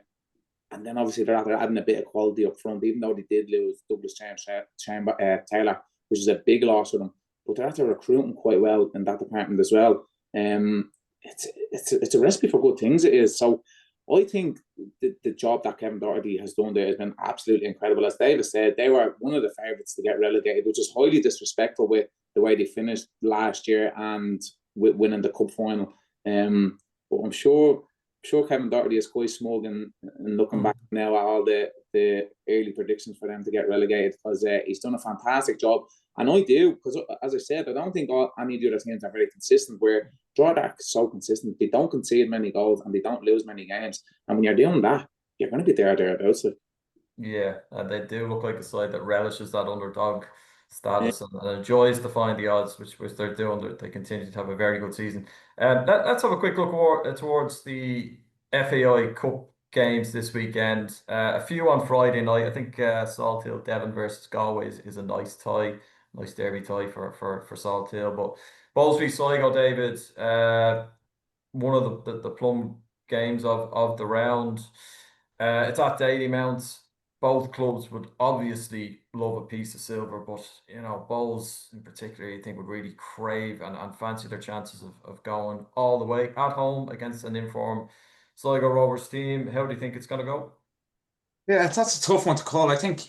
S2: then obviously they're adding a bit of quality up front, even though they did lose Douglas Taylor, which is a big loss for them. But they're after recruiting quite well in that department as well. It's a recipe for good things. It is. So I think the job that Kevin Doherty has done there has been absolutely incredible. As David said, they were one of the favourites to get relegated, which is highly disrespectful with the way they finished last year and with winning the cup final. But I'm sure Kevin Doherty is quite smug and looking back now at all the early predictions for them to get relegated, because he's done a fantastic job. And I do, because as I said, I don't think any of the other teams are very consistent, where Drogheda are so consistent. They don't concede many goals and they don't lose many games. And when you're doing that, you're going to be thereabouts.
S1: Yeah, and they do look like a side that relishes that underdog status and enjoys defying the odds, which they're doing. They continue to have a very good season. Let's have a quick look towards the FAI Cup games this weekend. A few on Friday night. I think Salt Hill Devon versus Galway is a nice tie, nice derby tie for Salt Hill. But Bohs v Sligo, David, one of the plum games of the round. It's at Dalymount. Both clubs would obviously love a piece of silver, but Bohs in particular, I think would really crave and fancy their chances of going all the way at home against an informed Sligo Rovers team. How do you think it's going to go?
S3: Yeah, that's a tough one to call. I think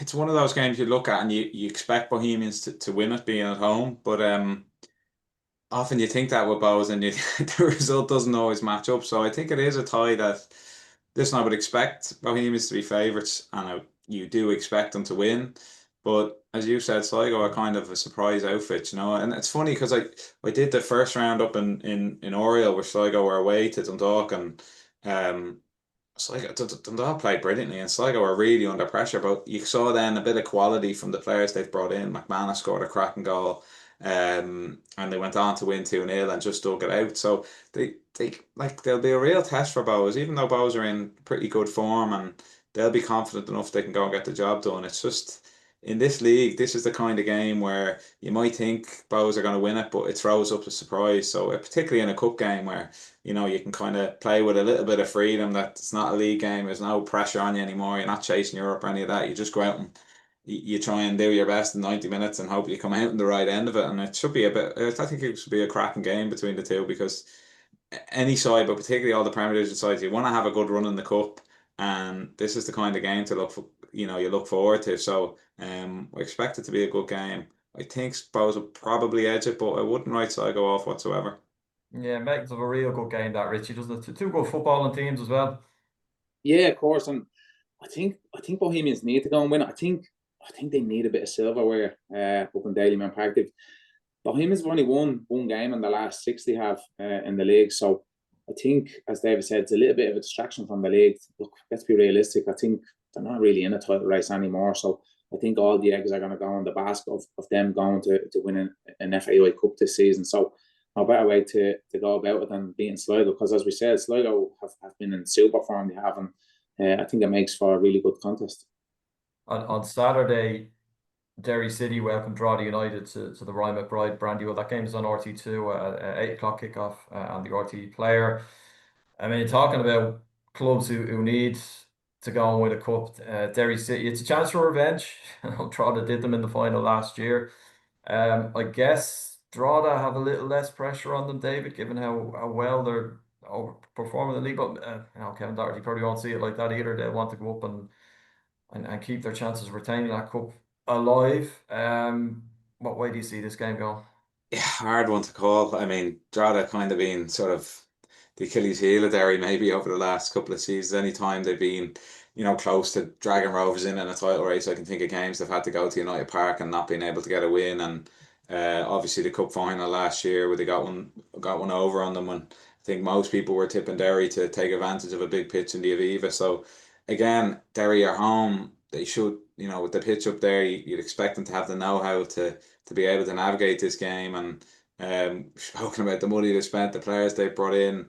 S3: it's one of those games you look at and you expect Bohemians to win it being at home, but often you think that with Bohs and the result doesn't always match up. So I think it is a tie that, listen, I would expect Bohemians to be favourites and you do expect them to win. But as you said, Sligo are kind of a surprise outfit, and it's funny because I did the first round up in Oriel where Sligo were away to Dundalk, and Sligo, Dundalk played brilliantly, and Sligo were really under pressure. But you saw then a bit of quality from the players they've brought in. McMillan scored a cracking goal, and they went on to win 2-0 and just dug it out. So they like they'll be a real test for Bohs, even though Bohs are in pretty good form, and they'll be confident enough they can go and get the job done. It's just in this league, this is the kind of game where you might think Bohs are going to win it, but it throws up a surprise. So particularly in a cup game where you can kind of play with a little bit of freedom, that it's not a league game, there's no pressure on you anymore, you're not chasing Europe or any of that, you just go out and you try and do your best in 90 minutes and hope you come out in the right end of it. And it should be a bit, I think it should be a cracking game between the two, because any side, but particularly all the Premier Division sides, you want to have a good run in the cup, and this is the kind of game to look for, you look forward to. So I expect it to be a good game. I think Spurs will probably edge it, but I wouldn't write Sligo off whatsoever.
S1: Yeah, makes of a real good game, that, Richie, doesn't it? Two good footballing teams as well.
S2: Yeah, of course. And I think Bohemians need to go and win it. I think they need a bit of silverware up in Dalymount Park. Bohemians have only won one game in the last six they have in the league. So I think, as David said, it's a little bit of a distraction from the league. Look, let's be realistic. I think they're not really in a title race anymore. So I think all the eggs are going to go in the basket of them going to win an FAI Cup this season. So no better way to go about it than beating Sligo, because, as we said, Sligo have been in super form. They have, and I think it makes for a really good contest.
S1: On Saturday, Derry City welcomed Drogheda United to the Ryan McBride Brandywell. That game is on RT2 at 8 o'clock kickoff on the RTÉ player. I mean, talking about clubs who need to go and win a cup, Derry City, it's a chance for revenge. Drogheda did them in the final last year. I guess Drogheda have a little less pressure on them, David, given how well they're performing in the league. But Kevin Doherty probably won't see it like that either. They want to go up and keep their chances of retaining that cup alive. What way do you see this game going?
S3: Yeah, hard one to call. I mean, Drogheda kind of been sort of the Achilles heel of Derry maybe over the last couple of seasons. Anytime they've been, close to dragging Rovers in a title race, I can think of games they've had to go to United Park and not being able to get a win. And obviously the cup final last year where they got one over on them, and I think most people were tipping Derry to take advantage of a big pitch in the Aviva. So again, Derry are home. They should, with the pitch up there, you'd expect them to have the know-how to be able to navigate this game. And spoken about the money they spent, the players they brought in,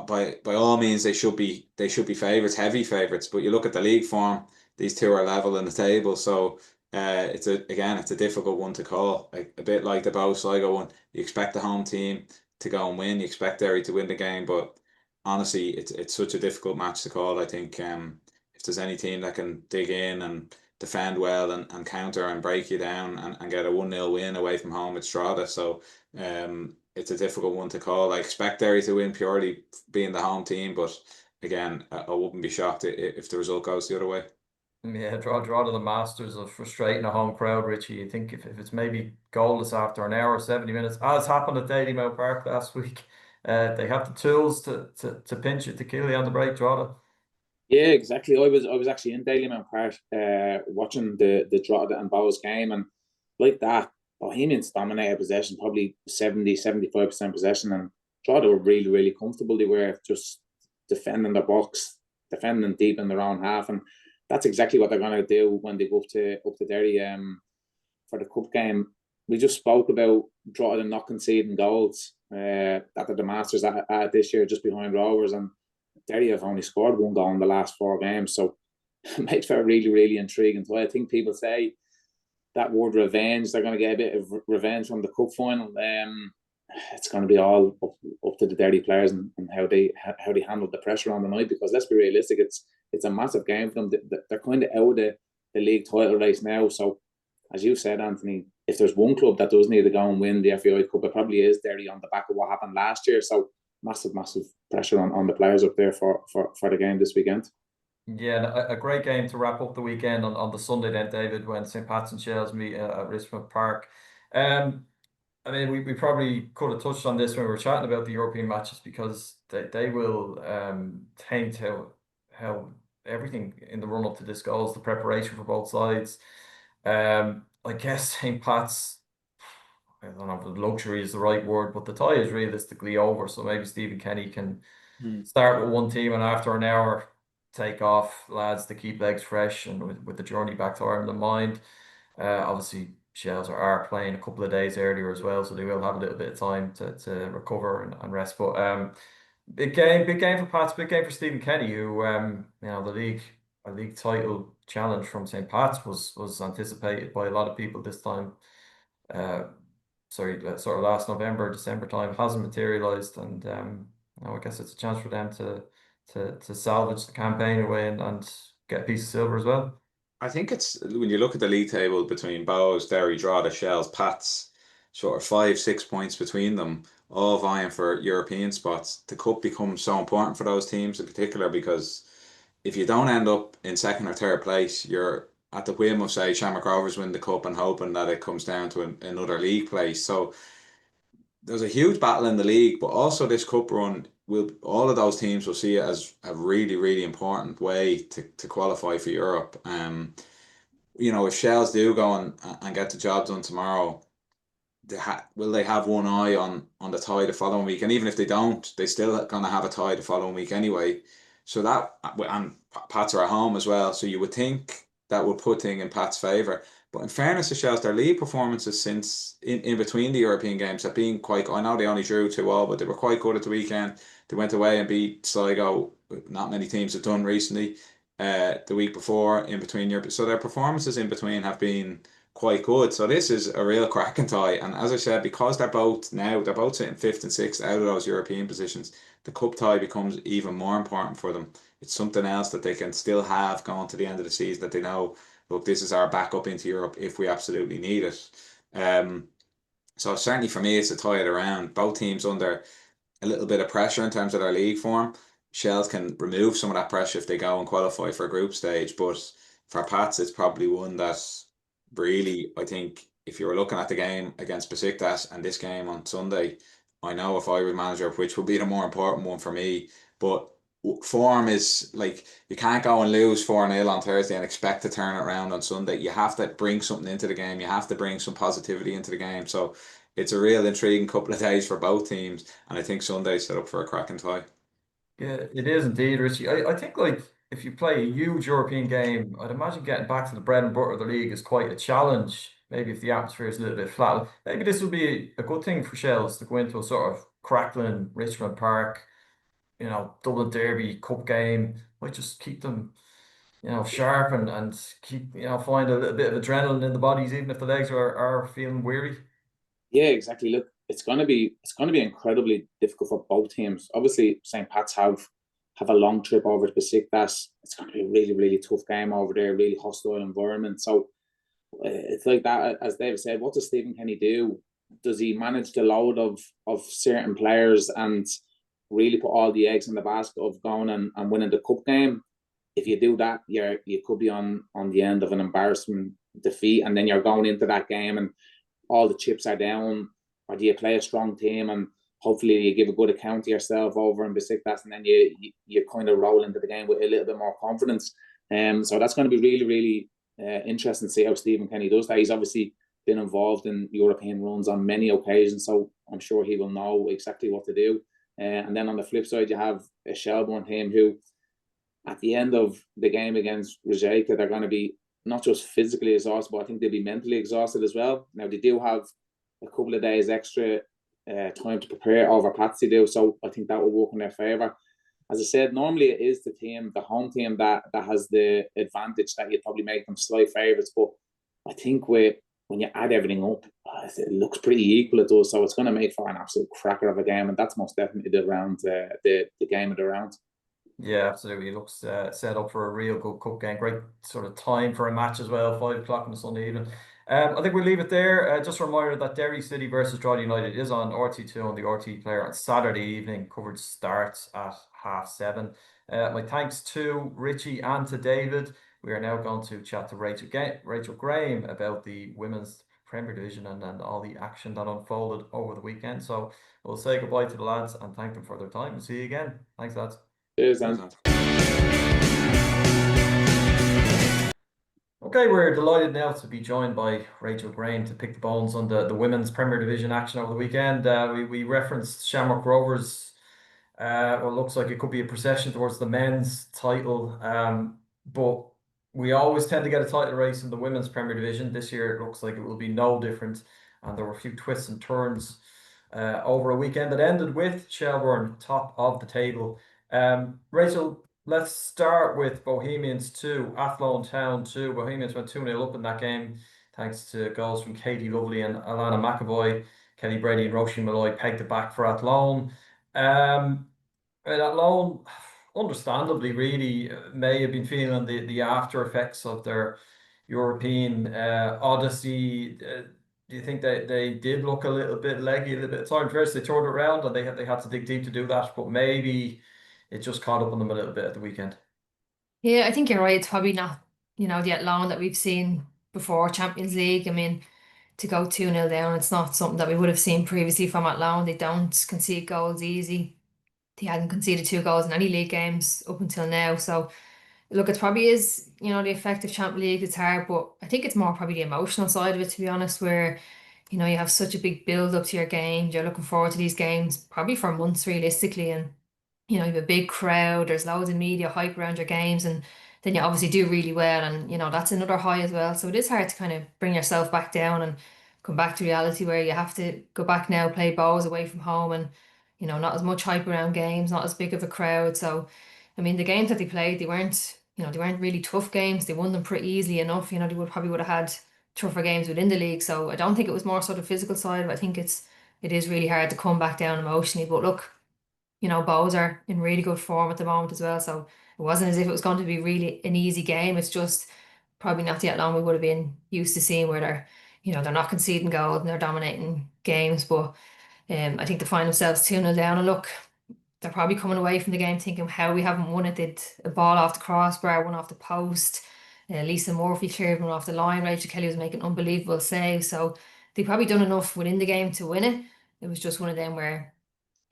S3: by all means they should be favourites, heavy favourites. But you look at the league form; these two are level in the table. So it's a difficult one to call. Like, a bit like the Bow Sligo one, you expect the home team to go and win. You expect Derry to win the game, but honestly, it's such a difficult match to call. I think if there's any team that can dig in and defend well and counter and break you down and get a 1-0 win away from home, it's Strada. So it's a difficult one to call. I expect Derry to win purely being the home team, but again, I wouldn't be shocked if the result goes the other way.
S1: Yeah, draw to the masters of frustrating a home crowd, Richie. You think if it's maybe goalless after an hour, 70 minutes, as happened at Dalymount Park last week, they have the tools to pinch it, to kill you on the break, Drogheda.
S2: Yeah, exactly. I was actually in Dalymount Park watching the Drogheda and Bohs game, and like that, Bohemians dominated possession, probably 70-75% possession, and Drogheda were really, really comfortable. They were just defending the box, defending deep in their own half, and that's exactly what they're going to do when they go up to Derry for the cup game. We just spoke about Drogheda not conceding goals that they're the masters at this year, just behind Rovers, and Derry have only scored one goal in the last four games. So it makes for a really, really intriguing. So I think people say that word revenge, they're going to get a bit of revenge from the cup final. It's going to be all up to the Derry players and how they handle the pressure on the night, because let's be realistic, it's a massive game for them. They're kind of out of the league title race now. So as you said, Anthony, if there's one club that does need to go and win the FAI Cup, it probably is Derry, on the back of what happened last year. So massive, massive pressure on the players up there for the game this weekend.
S1: Yeah, and a great game to wrap up the weekend on the Sunday then, David, when St. Pat's and Shells meet at Richmond Park. I mean, we probably could have touched on this when we were chatting about the European matches, because they will taint how everything in the run up to this goes, the preparation for both sides. I guess St. Pat's, I don't know if luxury is the right word, but the tie is realistically over. So maybe Stephen Kenny can start with one team and after an hour take off, lads, to keep legs fresh and with the journey back to Ireland in mind. Obviously, Shells are playing a couple of days earlier as well, so they will have a little bit of time to recover and rest. But big game for Pats, big game for Stephen Kenny, who the league title challenge from St. Pat's was anticipated by a lot of people this time. Sort of last November, December time, hasn't materialised, and I guess it's a chance for them to salvage the campaign away and get a piece of silver as well.
S3: I think it's when you look at the league table between Bohs, Derry, Drogheda, Shells, Pats, sort of 5, 6 points between them, all vying for European spots. The cup becomes so important for those teams in particular because if you don't end up in second or third place, you're at the whim of, say, Shamrock Rovers win the cup and hoping that it comes down to another league place. So there's a huge battle in the league, but also this cup run all of those teams will see it as a really, really important way to qualify for Europe. If Shells do go and get the job done tomorrow, will they have one eye on the tie the following week? And even if they don't, they still gonna have a tie the following week anyway. So that, and Pats are at home as well. So you would think that would put things in Pat's favour. But in fairness to Shells, their league performances since in between the European games have been quite good. I know they only drew 2-2, but they were quite good at the weekend. They went away and beat Sligo. Not many teams have done recently. The week before in between Europe. So their performances in between have been quite good. So this is a real cracking tie. And as I said, because they're both sitting fifth and sixth out of those European positions, the cup tie becomes even more important for them. It's something else that they can still have going to the end of the season that they know, look, this is our backup into Europe if we absolutely need it. So certainly for me, it's a tie at around. Both teams under a little bit of pressure in terms of their league form. Shells can remove some of that pressure if they go and qualify for a group stage. But for Pats, it's probably one that really, I think, if you were looking at the game against Besiktas and this game on Sunday, I know if I was manager, which would be the more important one for me. But form is like, you can't go and lose 4-0 on Thursday and expect to turn it around on Sunday. You have to bring something into the game. You have to bring some positivity into the game. So it's a real intriguing couple of days for both teams. And I think Sunday's set up for a cracking tie.
S1: Yeah, it is indeed, Richie. I think like if you play a huge European game, I'd imagine getting back to the bread and butter of the league is quite a challenge. Maybe if the atmosphere is a little bit flat, maybe this will be a good thing for Shells to go into a sort of crackling Richmond Park, Dublin Derby Cup game. Might just keep them, sharp and keep, find a little bit of adrenaline in the bodies, even if the legs are feeling weary.
S2: Yeah, exactly. Look, it's gonna be incredibly difficult for both teams. Obviously, St. Pat's have a long trip over to Besiktas. It's gonna be a really, really tough game over there, really hostile environment. So it's like that, as David said, what does Stephen Kenny do? Does he manage the load of certain players and really put all the eggs in the basket of going and winning the cup game? If you do that, you could be on the end of an embarrassing defeat, and then you're going into that game and all the chips are down. Or do you play a strong team and hopefully you give a good account to yourself over in Besiktas, and then you kind of roll into the game with a little bit more confidence. So that's going to be really, really interesting to see how Stephen Kenny does that. He's obviously been involved in European runs on many occasions, so I'm sure he will know exactly what to do. And then on the flip side, you have a Shelbourne team who, at the end of the game against Rijeka, they're going to be not just physically exhausted, but I think they'll be mentally exhausted as well. Now, they do have a couple of days extra time to prepare over Patsy do, so I think that will work in their favour. As I said, normally it is the home team that has the advantage, that you'd probably make them slight favourites, but I think when you add everything up, it looks pretty equal, it does, so it's going to make for an absolute cracker of a game, and that's most definitely the game of the round.
S1: Yeah, absolutely. It looks set up for a real good cup game. Great sort of time for a match as well, 5 o'clock on a Sunday evening. I think we'll leave it there. Just a reminder that Derry City versus Drogheda United is on RTÉ on the RTÉ player on Saturday evening. Coverage starts at 7:30. My thanks to Richie and to David. We are now going to chat to Rachel Graham about the women's Premier Division and all the action that unfolded over the weekend. So we'll say goodbye to the lads and thank them for their time. We'll see you again. Thanks, lads.
S2: Cheers, Dan.
S1: Okay, we're delighted now to be joined by Rachel Graham to pick the bones on the women's Premier Division action over the weekend. We referenced Shamrock Rovers Well, looks like it could be a procession towards the men's title. But we always tend to get a title race in the women's Premier Division. This year it looks like it will be no different. And there were a few twists and turns over a weekend that ended with Shelbourne top of the table. Rachel, let's start with Bohemians 2, Athlone Town 2. Bohemians went 2-0 up in that game thanks to goals from Katie Lovely and Alana McAvoy. Kelly Brady and Roisin Malloy pegged it back for Athlone. Athlone, understandably, really may have been feeling the after effects of their European odyssey. Do you think they did look a little bit leggy, a little bit tired? First, they turned it around and they had to dig deep to do that, but maybe it just caught up on them a little bit at the weekend.
S4: Yeah, I think you're right. It's probably not, the Athlone that we've seen before Champions League. I mean, to go 2-0 down, it's not something that we would have seen previously from Athlone. They don't concede goals easy. They hadn't conceded 2 goals in any league games up until now. So look, it probably is, the effect of Champions League. It's hard, but I think it's more probably the emotional side of it, to be honest, where, you have such a big build up to your game. You're looking forward to these games probably for months realistically. And you have a big crowd, there's loads of media hype around your games, and then you obviously do really well, and that's another high as well. So it is hard to kind of bring yourself back down and come back to reality where you have to go back now, play Bohs away from home, and not as much hype around games, not as big of a crowd. So I mean, the games that they played, they weren't really tough games. They won them pretty easily enough. They would have had tougher games within the league. So I don't think it was more sort of physical side, but I think it is really hard to come back down emotionally. But look, Bohs are in really good form at the moment as well. So it wasn't as if it was going to be really an easy game. It's just probably not yet long we would have been used to seeing where they're not conceding goals and they're dominating games. But I think they find themselves 2-0 down. And look, they're probably coming away from the game thinking how we haven't won it. They'd a ball off the crossbar, one off the post. Lisa Murphy cleared one off the line. Rachel Kelly was making unbelievable saves. So they probably done enough within the game to win it. It was just one of them where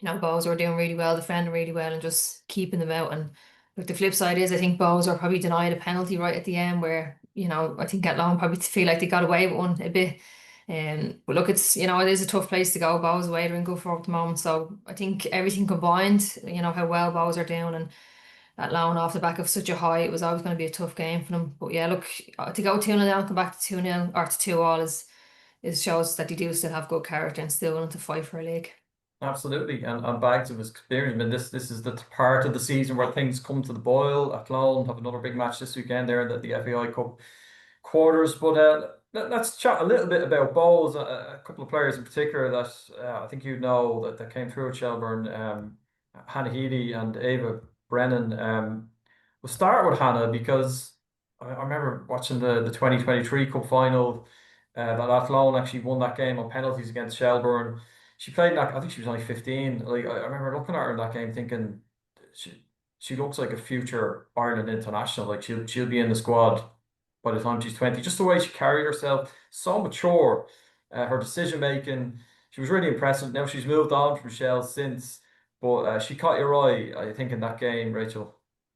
S4: Bohs were doing really well, defending really well, and just keeping them out. And look, the flip side is I think Bohs are probably denied a penalty right at the end where, I think Athlone probably feel like they got away with one a bit. But look, it's, it is a tough place to go. Bohs away, they're in good form at the moment. So I think everything combined, how well Bohs are doing, and Athlone off the back of such a high, it was always going to be a tough game for them. But yeah, look, to go 2-0 down, come back to 2-0 or to 2-2 is shows that they do still have good character and still willing to fight for a league.
S1: Absolutely, and bags of experience. I mean, this is the part of the season where things come to the boil. Athlone have another big match this weekend there in the FAI Cup quarters. But let's chat a little bit about Bohs. A couple of players in particular that I think that came through at Shelbourne. Hannah Healy and Ava Brennan. We'll start with Hannah because I remember watching the 2023 Cup final. That Athlone actually won that game on penalties against Shelbourne. She played that. I think she was only 15. Like I remember looking at her in that game, thinking she looks like a future Ireland international. Like she'll be in the squad by the time she's 20. Just the way she carried herself, so mature. Her decision making, she was really impressive. Now she's moved on from Shell since, but she caught your eye, I think, in that game, Rachel.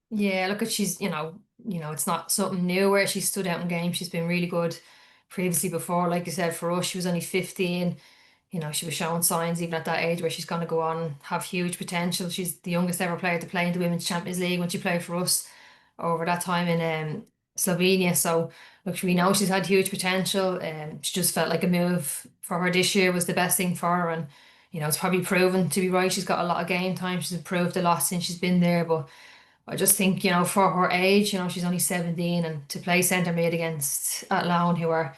S4: Yeah, look at she's, it's not something new where she stood out in games. She's been really good previously before. Like you said, for us, she was only 15. She was showing signs even at that age where she's going to go on and have huge potential. She's the youngest ever player to play in the Women's Champions League when she played for us over that time in Slovenia. So look, we know she's had huge potential. She just felt like a move for her this year was the best thing for her. And, it's probably proven to be right. She's got a lot of game time. She's improved a lot since she's been there. But I just think, for her age, she's only 17, and to play centre mid against Athlone, who are,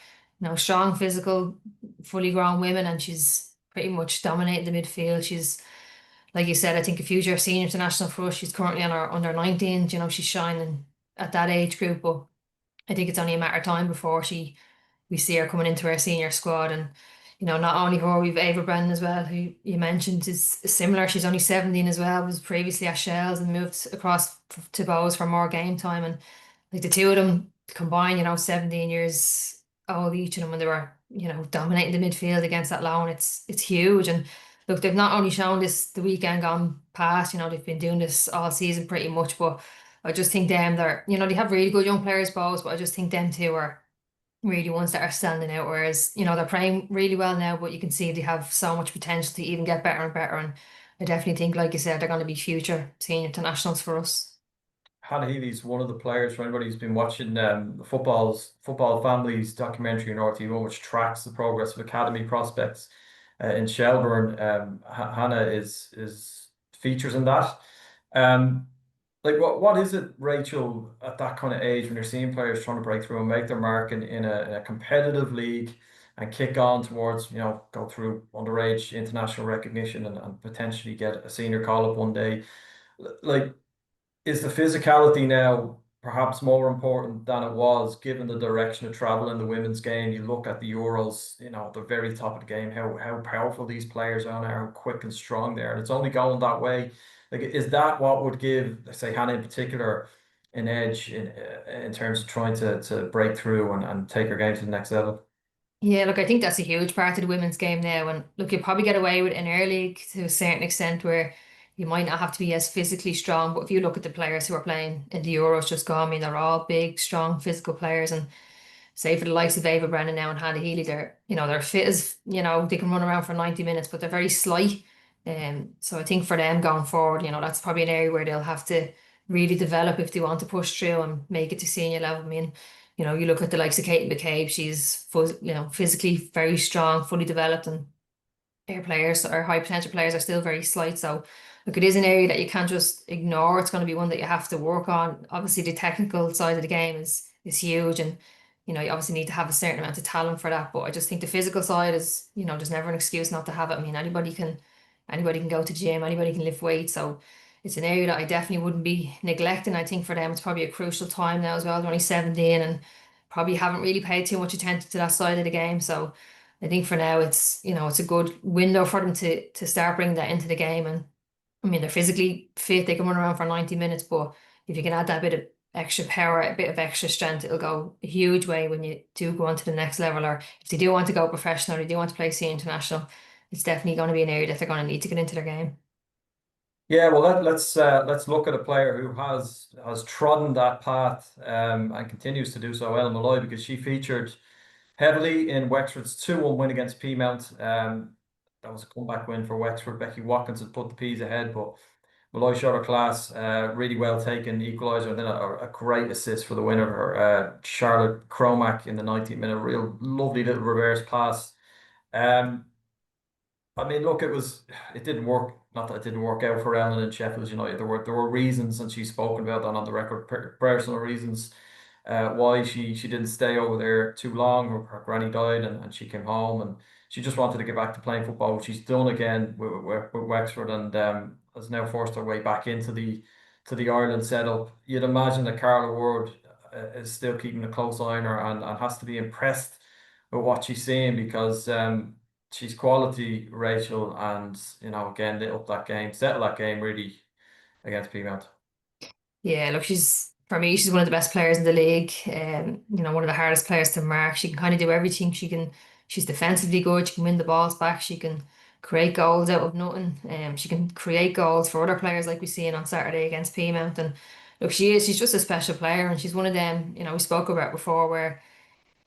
S4: strong, physical, fully grown women, and she's pretty much dominating the midfield. She's, like you said, I think a future senior international for us. She's currently on her under 19s, she's shining at that age group, but I think it's only a matter of time before we see her coming into our senior squad. And not only her, we've Ava Brennan as well, who you mentioned is similar. She's only 17 as well, was previously at Shells and moved across to Bohs for more game time. And like the two of them combined, 17 years old each of them, when they were, dominating the midfield against that loan, it's huge. And look, they've not only shown this the weekend gone past, they've been doing this all season pretty much, but I just think they have really good young players, Bohs, but I just think them two are really ones that are standing out. Whereas, they're playing really well now, but you can see they have so much potential to even get better and better. And I definitely think, like you said, they're going to be future senior internationals for us.
S1: Hannah Healy's one of the players for anybody who's been watching the Football Families documentary in RTÉ, which tracks the progress of academy prospects in Shelbourne. Hannah is features in that. Um, like what is it, Rachel, at that kind of age when you're seeing players trying to break through and make their mark in a competitive league and kick on towards, go through underage international recognition and potentially get a senior call up one day? Like, is the physicality now perhaps more important than it was, given the direction of travel in the women's game? You look at the Euros, the very top of the game, how powerful these players are now, how quick and strong they are, and it's only going that way. Like, is that what would give, let's say, Hannah in particular, an edge in terms of trying to break through and take her game to the next level?
S4: Yeah, look, I think that's a huge part of the women's game now. And look, you probably get away with it in our league to a certain extent where you might not have to be as physically strong. But if you look at the players who are playing in the Euros just gone, I mean, they're all big, strong, physical players. And say for the likes of Ava Brennan now and Hannah Healy, they're fit as, they can run around for 90 minutes, but they're very slight. So I think for them going forward, that's probably an area where they'll have to really develop if they want to push through and make it to senior level. I mean, you look at the likes of Kate McCabe, she's physically very strong, fully developed, and their players or high potential players are still very slight. So look, it is an area that you can't just ignore. It's going to be one that you have to work on. Obviously, the technical side of the game is huge, and you obviously need to have a certain amount of talent for that. But I just think the physical side is, there's never an excuse not to have it. I mean, anybody can go to gym, anybody can lift weights. So it's an area that I definitely wouldn't be neglecting. I think for them it's probably a crucial time now as well. They're only 17 and probably haven't really paid too much attention to that side of the game. So I think for now it's a good window for them to start bringing that into the game. And I mean, they're physically fit, they can run around for 90 minutes, but if you can add that bit of extra power, a bit of extra strength, it'll go a huge way when you do go on to the next level, or if they do want to go professional, or they do want to play senior international, it's definitely going to be an area that they're going to need to get into their game.
S1: Yeah, well, let's look at a player who has trodden that path and continues to do so, Ellen Malloy, because she featured heavily in Wexford's 2-1 win against Peamount. That was a comeback win for Wexford. Becky Watkins had put the Peas ahead, but Malloy showed her class, really well taken equaliser, and then a great assist for the winner, Charlotte Cromack, in the 90th minute. Real lovely little reverse pass. Um, I mean, look, it didn't work. Not that it didn't work out for Ellen and Sheffield United. There were reasons, and she's spoken about that on the record, personal reasons, why she didn't stay over there too long. Her granny died, and she came home, and she just wanted to get back to playing football, which she's done again with Wexford, and has now forced her way back into the Ireland setup. You'd imagine that Carla Ward is still keeping a close eye on her, and has to be impressed with what she's seeing, because she's quality, Rachel, and again, lit up that game, settle that game really against Peamount.
S4: Yeah, look, for me, she's one of the best players in the league. One of the hardest players to mark. She can kind of do everything. She's defensively good. She can win the balls back. She can create goals out of nothing. She can create goals for other players like we seen on Saturday against Peamount. And look, she's just a special player, and she's one of them, we spoke about before, where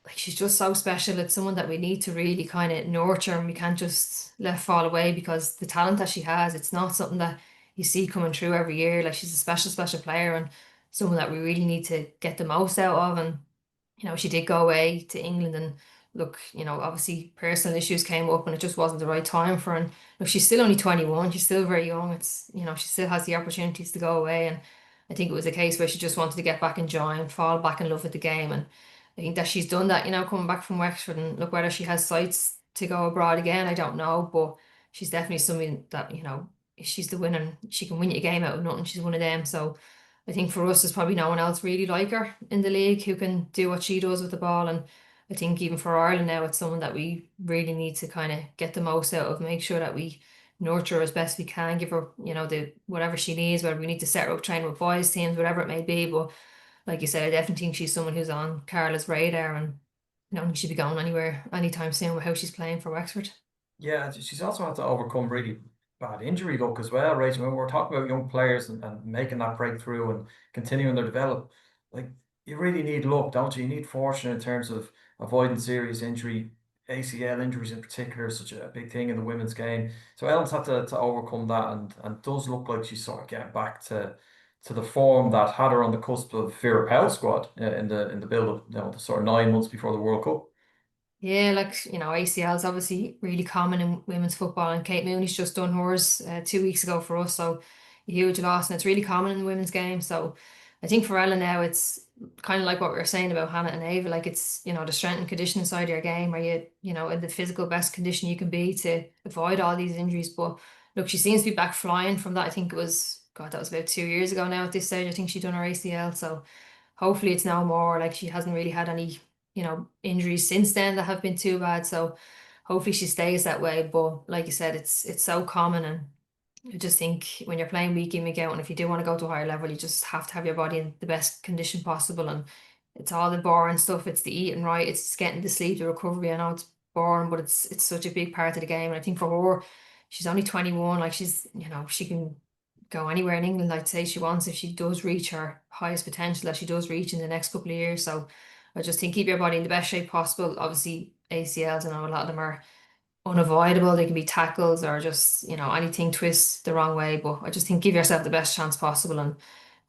S4: like she's just so special. It's someone that we need to really kind of nurture, and we can't just let fall away, because the talent that she has, it's not something that you see coming through every year. Like, she's a special player, and someone that we really need to get the most out of. And she did go away to England, and look, obviously personal issues came up, and it just wasn't the right time for her. And look, she's still only 21. She's still very young. She still has the opportunities to go away, and I think it was a case where she just wanted to get back and join, fall back in love with the game. And I think that she's done that, coming back from Wexford. And look, whether she has sights to go abroad again, I don't know, but she's definitely something that, if she's the winner, she can win you a game out of nothing. She's one of them. So I think for us, there's probably no one else really like her in the league who can do what she does with the ball. And I think even for Ireland now, it's someone that we really need to kind of get the most out of, make sure that we nurture her as best we can, give her, the whatever she needs, whether we need to set her up training with boys teams, whatever it may be. But like you said, I definitely think she's someone who's on Carla's radar, and I don't think she'd be going anywhere anytime soon with how she's playing for Wexford.
S1: Yeah, she's also had to overcome really bad injury luck as well, Rachel. When we're talking about young players and making that breakthrough and continuing their develop, like, you really need luck, don't you? You need fortune in terms of avoiding serious injury. ACL injuries in particular is such a big thing in the women's game. So Ellen's had to overcome that, and does look like she's sort of getting back to the form that had her on the cusp of Vera Pauw's squad in the build up, the sort of 9 months before the World Cup.
S4: Yeah, like, ACL is obviously really common in women's football, and Kate Mooney's just done hers 2 weeks ago for us, so a huge loss, and it's really common in the women's game. So I think for Ella now, it's kind of like what we were saying about Hannah and Ava, like it's, the strength and conditioning side of your game, are you, in the physical best condition you can be to avoid all these injuries. But look, she seems to be back flying from that. I think it was, God, that was about 2 years ago now at this stage. I think she done her ACL, so hopefully it's now more like she hasn't really had any, injuries since then that have been too bad. So hopefully she stays that way. But like you said, it's so common, and I just think when you're playing week in, week out, and if you do want to go to a higher level, you just have to have your body in the best condition possible. And it's all the boring stuff. It's the eating right. It's getting the sleep, the recovery. I know it's boring, but it's such a big part of the game. And I think for her, she's only 21. Like she's, she can go anywhere in England, I'd say she wants, if she does reach her highest potential that she does reach in the next couple of years. So I just think keep your body in the best shape possible. Obviously, ACLs, I know a lot of them are unavoidable. They can be tackles or just, anything twists the wrong way. But I just think give yourself the best chance possible. And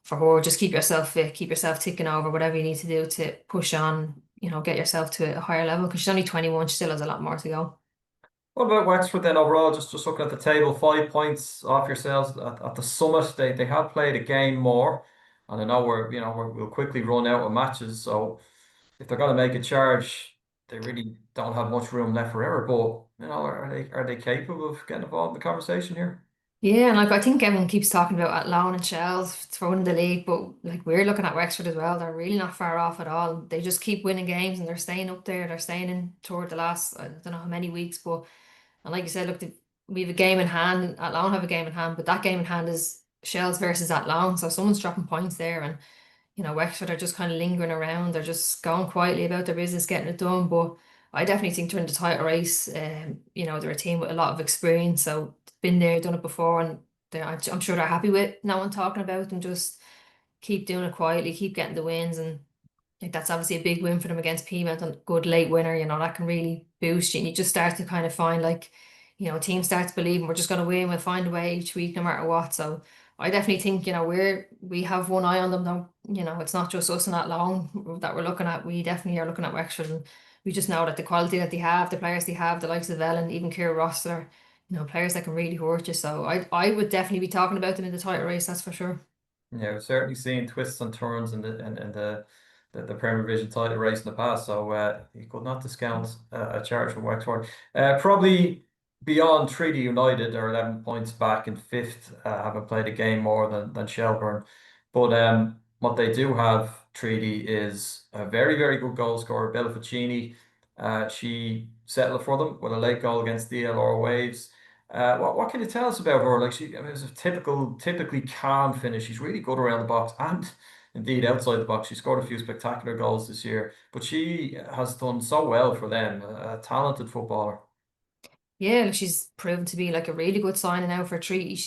S4: for her, just keep yourself fit, keep yourself ticking over, whatever you need to do to push on, get yourself to a higher level. Because she's only 21, she still has a lot more to go.
S1: What about Wexford then overall? Just looking at the table, 5 points off yourselves at the summit. They have played a game more, and I know we'll quickly run out of matches. So if they're going to make a charge, they really don't have much room left for error. But are they capable of getting involved in the conversation here?
S4: Yeah, and like I think everyone keeps talking about Athlone and Shells throwing the league, but like we're looking at Wexford as well. They're really not far off at all. They just keep winning games and they're staying up there. They're staying in toward the last, I don't know how many weeks, but and like you said, look, we have a game in hand. Athlone have a game in hand, but that game in hand is Shells versus Athlone. So someone's dropping points there, and Wexford are just kind of lingering around. They're just going quietly about their business, getting it done. But I definitely think they're in the title race. They're a team with a lot of experience, so been there, done it before, and I'm sure they're happy with no one talking about them. Just keep doing it quietly, keep getting the wins, and like that's obviously a big win for them against Peamount, and good late winner, that can really boost you. And you just start to kind of find like, teams start to believe we're just gonna win, we'll find a way each week no matter what. So I definitely think, we have one eye on them though. It's not just us in that long that we're looking at. We definitely are looking at Wexford, and we just know that the quality that they have, the players they have, the likes of Ellen, even Kira Ross, are, players that can really hurt you. So I would definitely be talking about them in the title race, that's for sure.
S1: Yeah, we've certainly seen twists and turns in the Premier Division title race in the past, so you could not discount a charge from Wexford. Probably beyond Treaty United are 11 points back in fifth, having played a game more than Shelbourne. But what they do have, Treaty, is a very, very good goal scorer, Bella Ficini. She settled for them with a late goal against DLR Waves. What can you tell us about her? Like I mean, it's a typically calm finish. She's really good around the box and indeed outside the box. She scored a few spectacular goals this year, but she has done so well for them. A talented footballer.
S4: Yeah, look, she's proven to be like a really good signing now for Treaty. I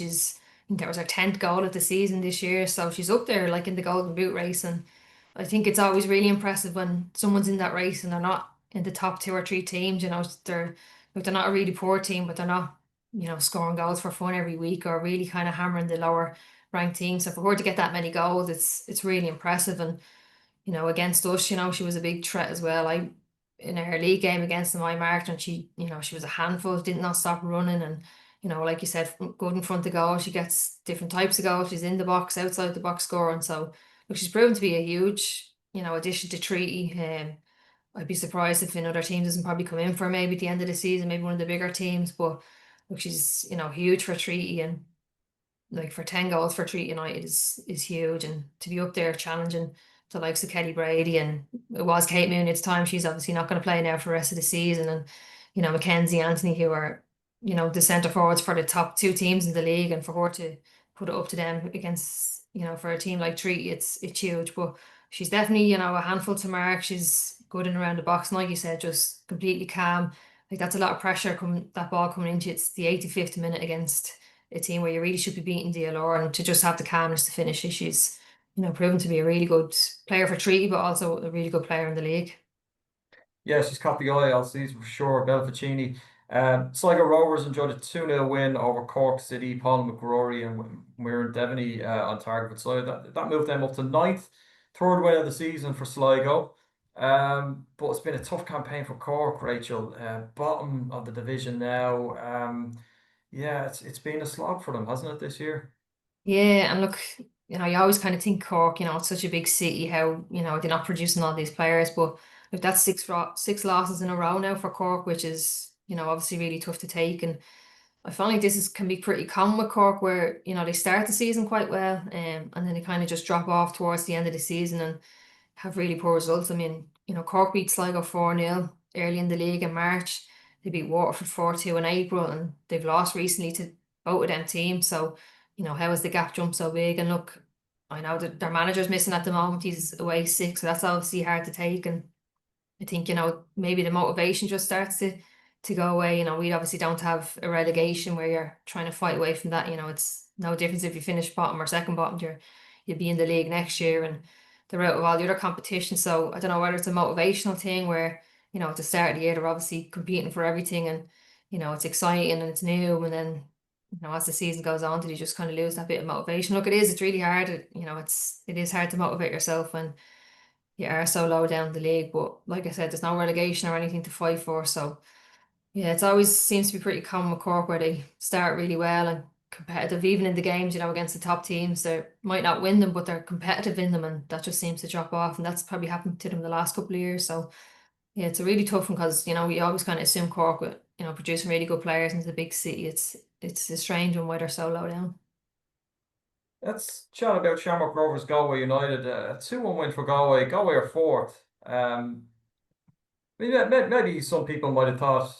S4: think that was her 10th goal of the season this year, so she's up there like in the Golden Boot race. And I think it's always really impressive when someone's in that race and they're not in the top two or three teams. They're not a really poor team, but they're not, scoring goals for fun every week or really kind of hammering the lower ranked teams. So for her to get that many goals, it's really impressive. And against us, she was a big threat as well. In her league game against them, I marked, and she was a handful, did not stop running, and like you said, good in front of goal. She gets different types of goals. She's in the box, outside the box scoring. So look, she's proven to be a huge, addition to Treaty. I'd be surprised if another team doesn't probably come in for maybe at the end of the season, maybe one of the bigger teams. But look, she's huge for Treaty, and like for 10 goals for Treaty United is huge, and to be up there challenging the likes of Kelly Brady, and it was Kate Moon, it's time. She's obviously not going to play now for the rest of the season, and Mackenzie Anthony, who are the centre forwards for the top two teams in the league, and for her to put it up to them against for a team like Treaty, it's huge. But she's definitely a handful to mark. She's good in around the box, and like you said, just completely calm. Like that's a lot of pressure coming, that ball coming into you. It's the 85th minute against a team where you really should be beating DLR, and to just have the calmness to finish it, she's proven to be a really good player for Treaty, but also a really good player in the league.
S1: Yeah, she's caught the eye all season for sure. Belficini. Sligo Rovers enjoyed a 2-0 win over Cork City. Paul McGrory and Muireann Devaney on target. So that moved them up to ninth, third win of the season for Sligo. But it's been a tough campaign for Cork, Rachel. Bottom of the division now. Yeah, it's been a slog for them, hasn't it, this year?
S4: Yeah, and look, you always kind of think Cork, it's such a big city, how, they're not producing all these players, but look, that's six losses in a row now for Cork, which is, obviously really tough to take. And I find like can be pretty common with Cork where, they start the season quite well, and then they kind of just drop off towards the end of the season and have really poor results. I mean, Cork beat Sligo 4-0 early in the league in March. They beat Waterford 4-2 in April, and they've lost recently to both of them teams. So, how has the gap jumped so big? And look, I know that their manager's missing at the moment. He's away sick, so that's obviously hard to take. And I think, maybe the motivation just starts to go away. We obviously don't have a relegation where you're trying to fight away from that. It's no difference if you finish bottom or second bottom, you'll be in the league next year and they're out of all the other competition. So I don't know whether it's a motivational thing where, at the start of the year they're obviously competing for everything and, it's exciting and it's new, and then, as the season goes on, did you just kind of lose that bit of motivation? Look, it's really hard. It is hard to motivate yourself when you are so low down the league. But like I said, there's no relegation or anything to fight for. So yeah, it's always seems to be pretty common with Cork where they start really well and competitive, even in the games, against the top teams. They might not win them, but they're competitive in them, and that just seems to drop off. And that's probably happened to them the last couple of years. So yeah, it's a really tough one because, we always kind of assume Cork with, producing really good players into the big city. It's a strange one why they're so low down.
S1: Let's chat about Shamrock Rovers Galway United. A 2-1 win for Galway. Galway are fourth. Maybe some people might have thought,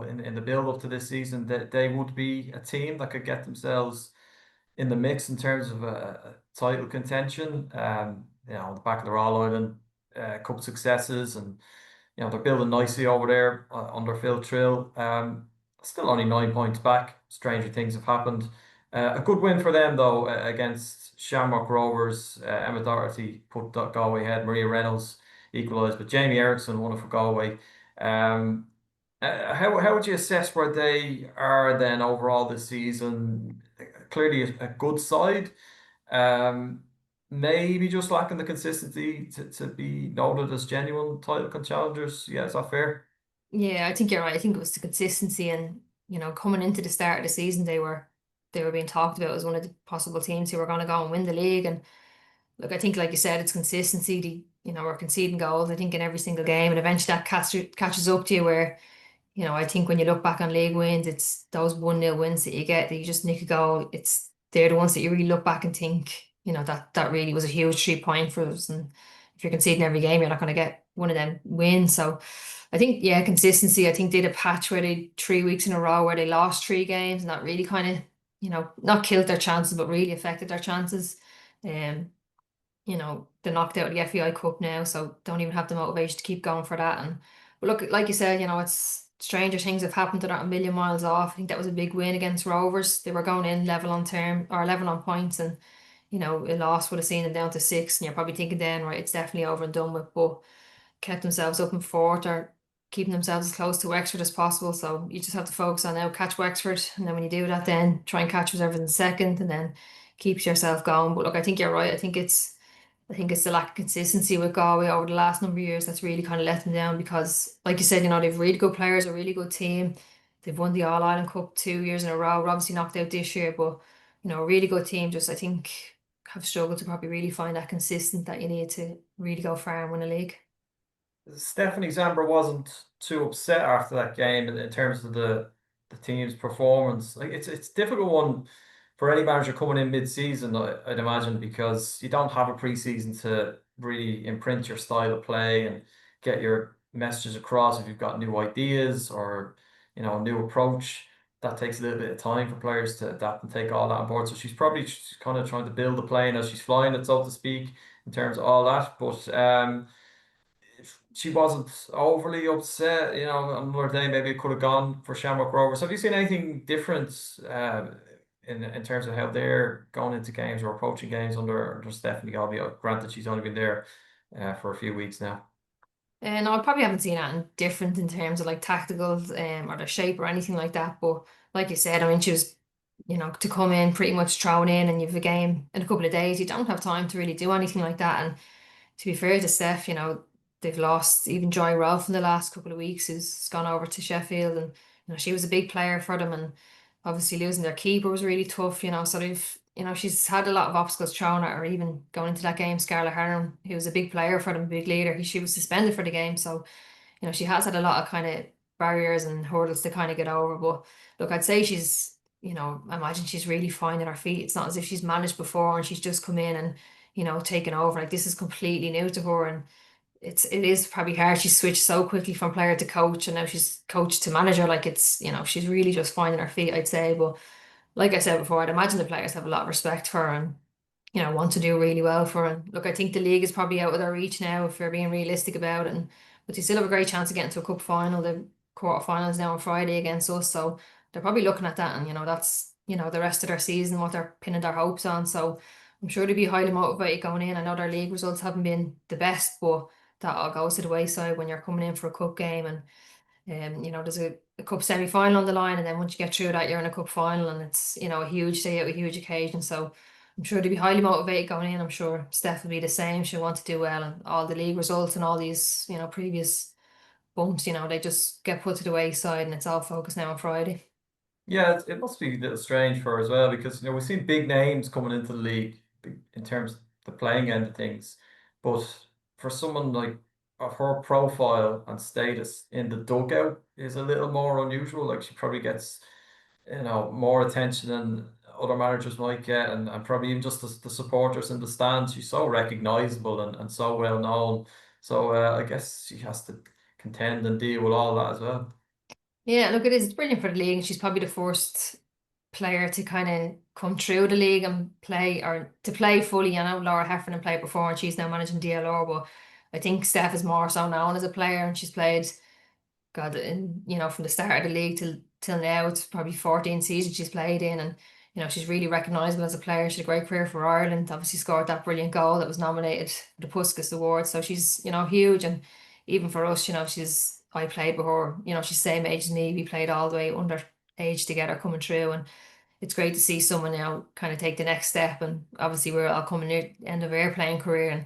S1: in the build up to this season that they would be a team that could get themselves in the mix in terms of a title contention. On the back of their All Ireland Cup successes, and they're building nicely over there under Phil Trill. Still only 9 points back. Stranger things have happened. A good win for them though against Shamrock Rovers. Emma Doherty put Galway ahead. Maria Reynolds equalised, but Jamie Erickson won it for Galway. How would you assess where they are then overall this season? Clearly a good side. Maybe just lacking the consistency to be noted as genuine title challengers. Yeah, is that fair?
S4: Yeah, I think you're right. I think it was the consistency and, coming into the start of the season, they were being talked about as one of the possible teams who were going to go and win the league. And look, I think, like you said, it's consistency. We're conceding goals, I think, in every single game, and eventually that catches up to you where, I think when you look back on league wins, it's those 1-0 wins that you get that you just nick a goal. They're the ones that you really look back and think, that really was a huge 3 point for us. And if you're conceding every game, you're not going to get one of them wins. So I think, yeah, consistency. I think they had a patch where they 3 weeks in a row where they lost 3 games, and that really kind of, not killed their chances, but really affected their chances. Um, they're knocked out of the FAI Cup now, so don't even have the motivation to keep going for that. And but look, like you said, it's stranger things have happened. They're not a million miles off. I think that was a big win against Rovers. They were going in level on term or level on points, and a loss would have seen them down to 6. And you're probably thinking then, right, it's definitely over and done with. But kept themselves up in fourth, or keeping themselves as close to Wexford as possible. So you just have to focus on now catch Wexford, and then when you do that, then try and catch Reserves in second, and then keeps yourself going. But look, I think you're right. I think it's the lack of consistency with Galway over the last number of years that's really kind of let them down because, like you said, they've really good players, a really good team. They've won the All Ireland Cup 2 years in a row. We're obviously knocked out this year, but a really good team. Just I think have struggled to probably really find that consistent that you need to really go far and win a league.
S1: Stephanie Zambra wasn't too upset after that game in terms of the team's performance. Like it's a difficult one for any manager coming in mid-season, I'd imagine, because you don't have a pre-season to really imprint your style of play and get your messages across if you've got new ideas or a new approach. That takes a little bit of time for players to adapt and take all that on board. So she's probably just kind of trying to build the plane as she's flying it, so to speak, in terms of all that. But she wasn't overly upset. Another day maybe it could have gone for Shamrock Rovers. Have you seen anything different in terms of how they're going into games or approaching games under Stephanie Galby? Granted, she's only been there for a few weeks now.
S4: And I probably haven't seen anything different in terms of like tacticals or the shape or anything like that. But like you said, I mean, she was, to come in pretty much thrown in and you have a game in a couple of days, you don't have time to really do anything like that. And to be fair to Steph, they've lost even Joy Ralph in the last couple of weeks, who's gone over to Sheffield, and she was a big player for them, and obviously losing their keeper was really tough. So she's had a lot of obstacles thrown at her, even going into that game. Scarlett Harum, who was a big player for them, a big leader, she was suspended for the game, so she has had a lot of kind of barriers and hurdles to kind of get over. But look, I'd say she's, I imagine she's really finding her feet. It's not as if she's managed before and she's just come in and taken over. Like, this is completely new to her, and it is probably hard. She switched so quickly from player to coach, and now she's coach to manager. Like, it's she's really just finding her feet, I'd say. But like I said before, I'd imagine the players have a lot of respect for her and want to do really well for her. And look, I think the league is probably out of their reach now if we're being realistic about it. But they still have a great chance of getting to a cup final. The quarterfinals now on Friday against us, so they're probably looking at that, and that's the rest of their season, what they're pinning their hopes on. So I'm sure they'll be highly motivated going in. I know their league results haven't been the best, but that all goes to the wayside when you're coming in for a cup game. And there's a cup semi-final on the line, and then once you get through that, you're in a cup final, and it's a huge day out, a huge occasion. So I'm sure they'll be highly motivated going in. I'm sure Steph will be the same. She'll want to do well, and all the league results and all these previous bumps, they just get put to the wayside, and it's all focused now on Friday.
S1: Yeah, it must be a little strange for her as well, because we've seen big names coming into the league in terms of the playing end of things, but for someone like of her profile and status in the dugout is a little more unusual. Like, she probably gets more attention than other managers might get, and probably even just the supporters in the stands. She's so recognizable and so well known. So I guess she has to contend and deal with all that as well.
S4: Yeah, look, it's brilliant for the league. She's probably the first player to kind of come through the league and play, or to play fully. I know Laura Heffernan played before and she's now managing DLR, but I think Steph is more so known as a player, and she's played, God, from the start of the league till now. It's probably 14 seasons she's played in, and she's really recognisable as a player. She had a great career for Ireland. Obviously scored that brilliant goal that was nominated for the Puskas Award. So she's huge, and even for us, I played with her. She's the same age as me. We played all the way under age together coming through, and it's great to see someone now kind of take the next step. And obviously we're all coming near the end of our playing career, and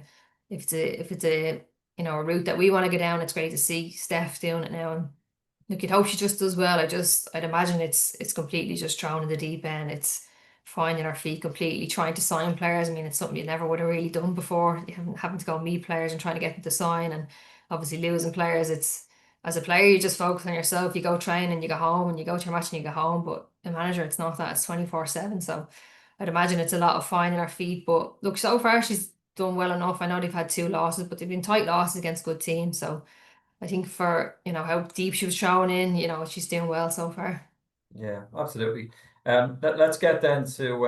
S4: if it's a a route that we want to go down, it's great to see Steph doing it now. And look, you'd hope she just does well. I'd imagine it's completely just thrown in the deep end. It's finding our feet completely, trying to sign players. I mean, it's something you never would have really done before. You haven't having to go meet players and trying to get them to sign, and obviously losing players. It's, as a player, you just focus on yourself. You go train and you go home, and you go to your match and you go home. But a manager, it's not that. It's 24/7. So I'd imagine it's a lot of finding our feet. But look, so far she's done well enough. I know they've had two losses, but they've been tight losses against good teams. So I think for how deep she was thrown in, she's doing well so far.
S1: Yeah, absolutely. Let's get then to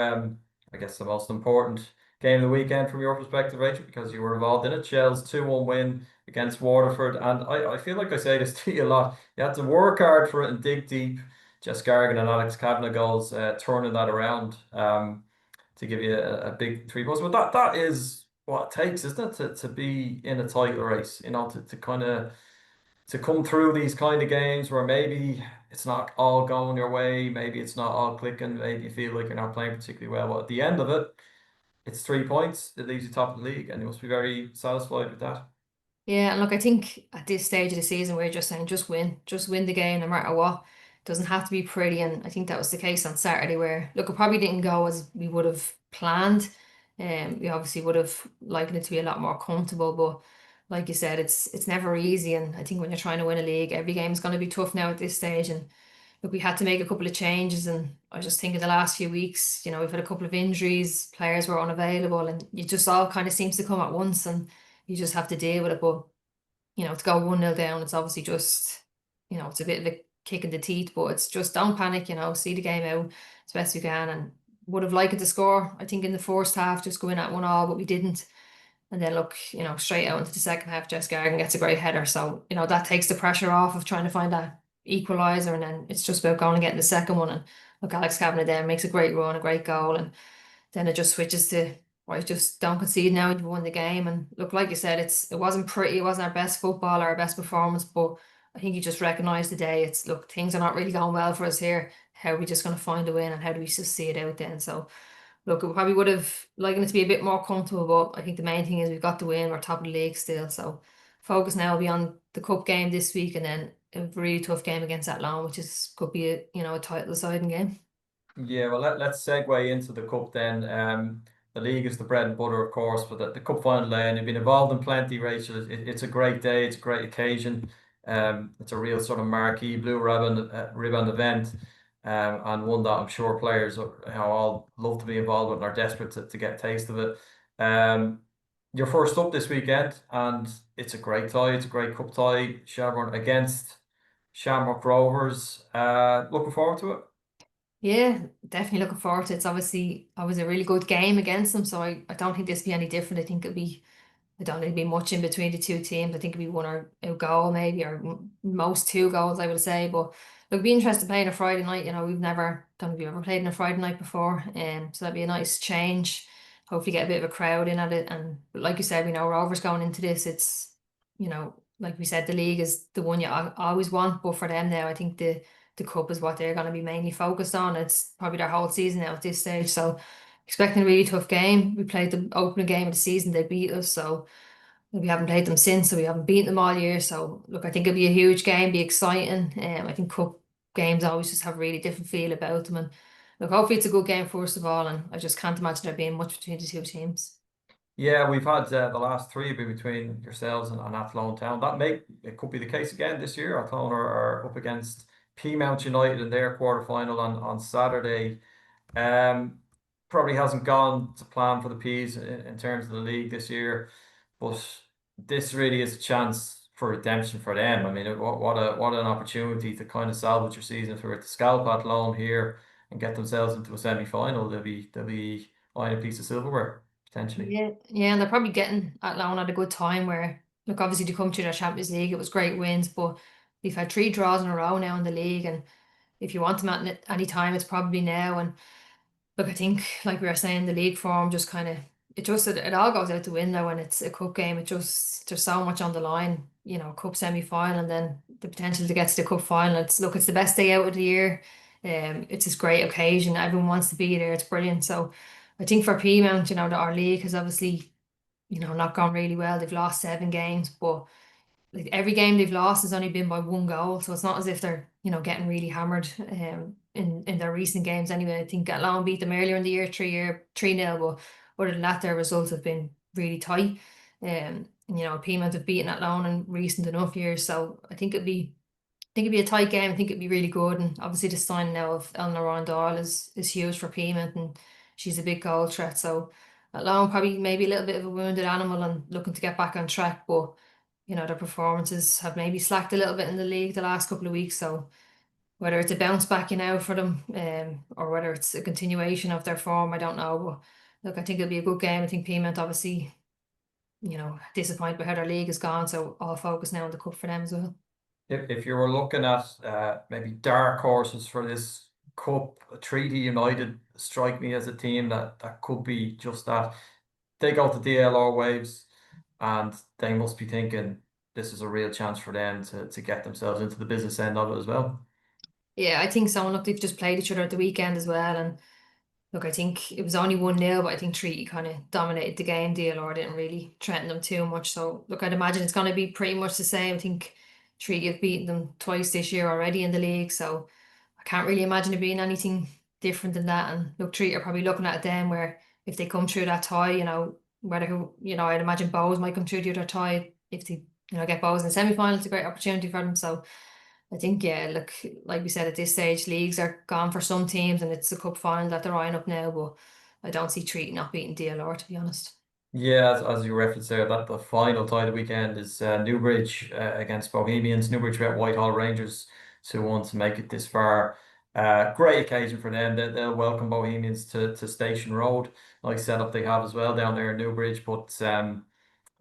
S1: I guess the most important game of the weekend from your perspective, Rachel, because you were involved in it. Shell's 2-1 win against Waterford, and I feel like I say this to you a lot. You had to work hard for it and dig deep. Jess Gargan and Alex Kavanagh goals, turning that around to give you a big 3 points. But that is what it takes, isn't it, to be in a title race, to kind of to come through these kind of games where maybe it's not all going your way, maybe it's not all clicking, maybe you feel like you're not playing particularly well. But at the end of it, it's 3 points. It leaves you top of the league, and you must be very satisfied with that.
S4: Yeah, and look, I think at this stage of the season, we're just saying just win the game no matter what. It doesn't have to be pretty, and I think that was the case on Saturday. Where, look, it probably didn't go as we would have planned, and we obviously would have liked it to be a lot more comfortable. But like you said, it's never easy, and I think when you're trying to win a league, every game is going to be tough now at this stage. And look, we had to make a couple of changes, and I was just thinking the last few weeks, we've had a couple of injuries, players were unavailable, and it just all kind of seems to come at once, and you just have to deal with it. But to go 1-0 down, it's obviously just, it's a bit of a kick in the teeth, but it's just don't panic, see the game out as best we can. And would have liked to score, I think, in the first half, just go in at 1-1, but we didn't. And then look, straight out into the second half, Jess Gargan gets a great header. So, that takes the pressure off of trying to find that equaliser. And then it's just about going and getting the second one. And look, Alex Kavanagh then makes a great run, a great goal. And then it just switches to right, just don't concede now, you've won the game. And look, like you said, it wasn't pretty, it wasn't our best football or our best performance, but I think you just recognised today, it's look, things are not really going well for us here. How are we just going to find a win, and how do we just see it out then? So look, we probably would have liked it to be a bit more comfortable, but I think the main thing is we've got the win, we're top of the league still. So focus now will be on the cup game this week, and then a really tough game against Athlone, which is could be a title deciding game.
S1: Yeah, well, let's segue into the cup then. The league is the bread and butter, of course, but the cup final day, and you've been involved in plenty, Rachel. It's a great day, it's a great occasion. It's a real sort of marquee blue ribbon event, and one that I'm sure players all love to be involved with and are desperate to get a taste of it. You're first up this weekend, and it's a great tie. It's a great cup tie. Shelbourne against Shamrock Rovers. Looking forward to it.
S4: Yeah, definitely looking forward to it. It's obviously always a really good game against them, so I don't think this will be any different. I think I don't think it'll be much in between the two teams. I think it'll be one or a goal maybe, or most two goals, I would say. But it'll be interesting playing a Friday night. We've never don't know if you've ever played on a Friday night before, so that'd be a nice change. Hopefully get a bit of a crowd in at it. And like you said, we know Rovers going into this, it's like we said, the league is the one you always want, but for them now, I think the cup is what they're going to be mainly focused on. It's probably their whole season now at this stage. So expecting a really tough game. We played the opening game of the season, they beat us, so we haven't played them since, so we haven't beaten them all year. So look, I think it'll be a huge game, be exciting. I think cup games always just have a really different feel about them. And look, hopefully it's a good game first of all, and I just can't imagine there being much between the two teams.
S1: Yeah, we've had the last three be between yourselves and Athlone Town. It could be the case again this year. Athlone are up against Peamount United in their quarter final on Saturday. Um, Probably hasn't gone to plan for the Peas in terms of the league this year, but this really is a chance for redemption for them. I mean, what an opportunity to kind of salvage your season. If they were to scalp Athlone here and get themselves into a semi-final, they'll be eyeing a piece of silverware potentially.
S4: Yeah, yeah, and they're probably getting Athlone at a good time where, look, obviously to come to the Champions League, it was great wins, but we've had three draws in a row now in the league, and if you want them at any time, it's probably now. And look, I think, like we were saying, the league form just kind of it all goes out the window when it's a cup game. There's so much on the line, cup semi final, and then the potential to get to the cup final. It's the best day out of the year. It's this great occasion. Everyone wants to be there. It's brilliant. So I think for Peamount, our league has obviously, not gone really well. They've lost 7 games, but like every game they've lost has only been by 1 goal, so it's not as if they're getting really hammered in their recent games anyway. I think Athlone beat them earlier in the year 3-0, but other than that their results have been really tight. Peamount have beaten Athlone in recent enough years, so I think it'd be a tight game. I think it'd be really good, and obviously the signing now of Eleanor Rondal is huge for Peamount, and she's a big goal threat. So Athlone probably maybe a little bit of a wounded animal and looking to get back on track, but their performances have maybe slacked a little bit in the league the last couple of weeks. So whether it's a bounce back for them, or whether it's a continuation of their form, I don't know. But look, I think it'll be a good game. I think Peamount obviously, disappointed by how their league has gone, so all focus now on the cup for them as well.
S1: If you were looking at maybe dark horses for this cup, Treaty United strike me as a team that could be just that. They go to DLR Waves, and they must be thinking this is a real chance for them to get themselves into the business end of it as well.
S4: Yeah, I think so. And look, they've just played each other at the weekend as well, and look, I think it was only 1-0, but I think Treaty kind of dominated the game. DLR didn't really threaten them too much. So look, I'd imagine it's going to be pretty much the same. I think Treaty have beaten them twice this year already in the league, so I can't really imagine it being anything different than that. And look, Treaty are probably looking at it then where if they come through that tie, I'd imagine Bohs might come through the other tie if they, get Bohs in the semi-final. It's a great opportunity for them. So I think, yeah, look, like we said, at this stage, leagues are gone for some teams, and it's the cup final that they're eyeing up now. But I don't see Treaty not beating DLR, to be honest.
S1: Yeah, as you referenced there, that the final tie of the weekend is Newbridge against Bohemians. Newbridge bet Whitehall Rangers 2-1 to make it this far. Great occasion for them. They'll welcome Bohemians to Station Road. Nice setup they have as well down there in Newbridge. But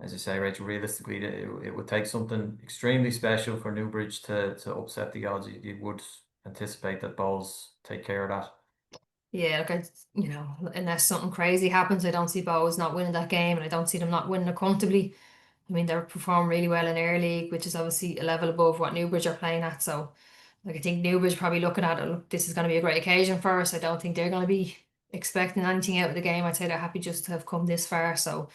S1: as you say, Rachel, realistically, it would take something extremely special for Newbridge to upset the odds. You would anticipate that Bohs take care of that.
S4: Yeah, like unless something crazy happens, I don't see Bohs not winning that game, and I don't see them not winning it comfortably. I mean, they're performing really well in Air League, which is obviously a level above what Newbridge are playing at. So, like, I think Newbridge probably looking at it, look, this is going to be a great occasion for us. I don't think they're going to be expecting anything out of the game. I'd say they're happy just to have come this far. So,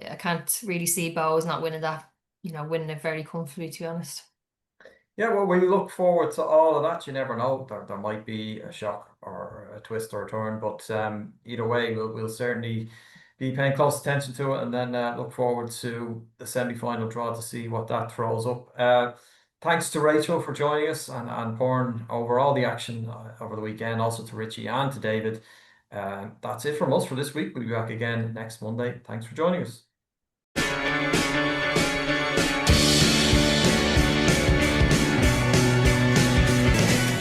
S4: yeah, I can't really see Bohs not winning that, winning it very comfortably, to be honest.
S1: Yeah, well, we look forward to all of that. You never know. There might be a shock or a twist or a turn, but either way, we'll certainly be paying close attention to it, and then look forward to the semi-final draw to see what that throws up. Thanks to Rachel for joining us and pouring over all the action over the weekend, also to Richie and to David. That's it from us for this week. We'll be back again next Monday. Thanks for joining us.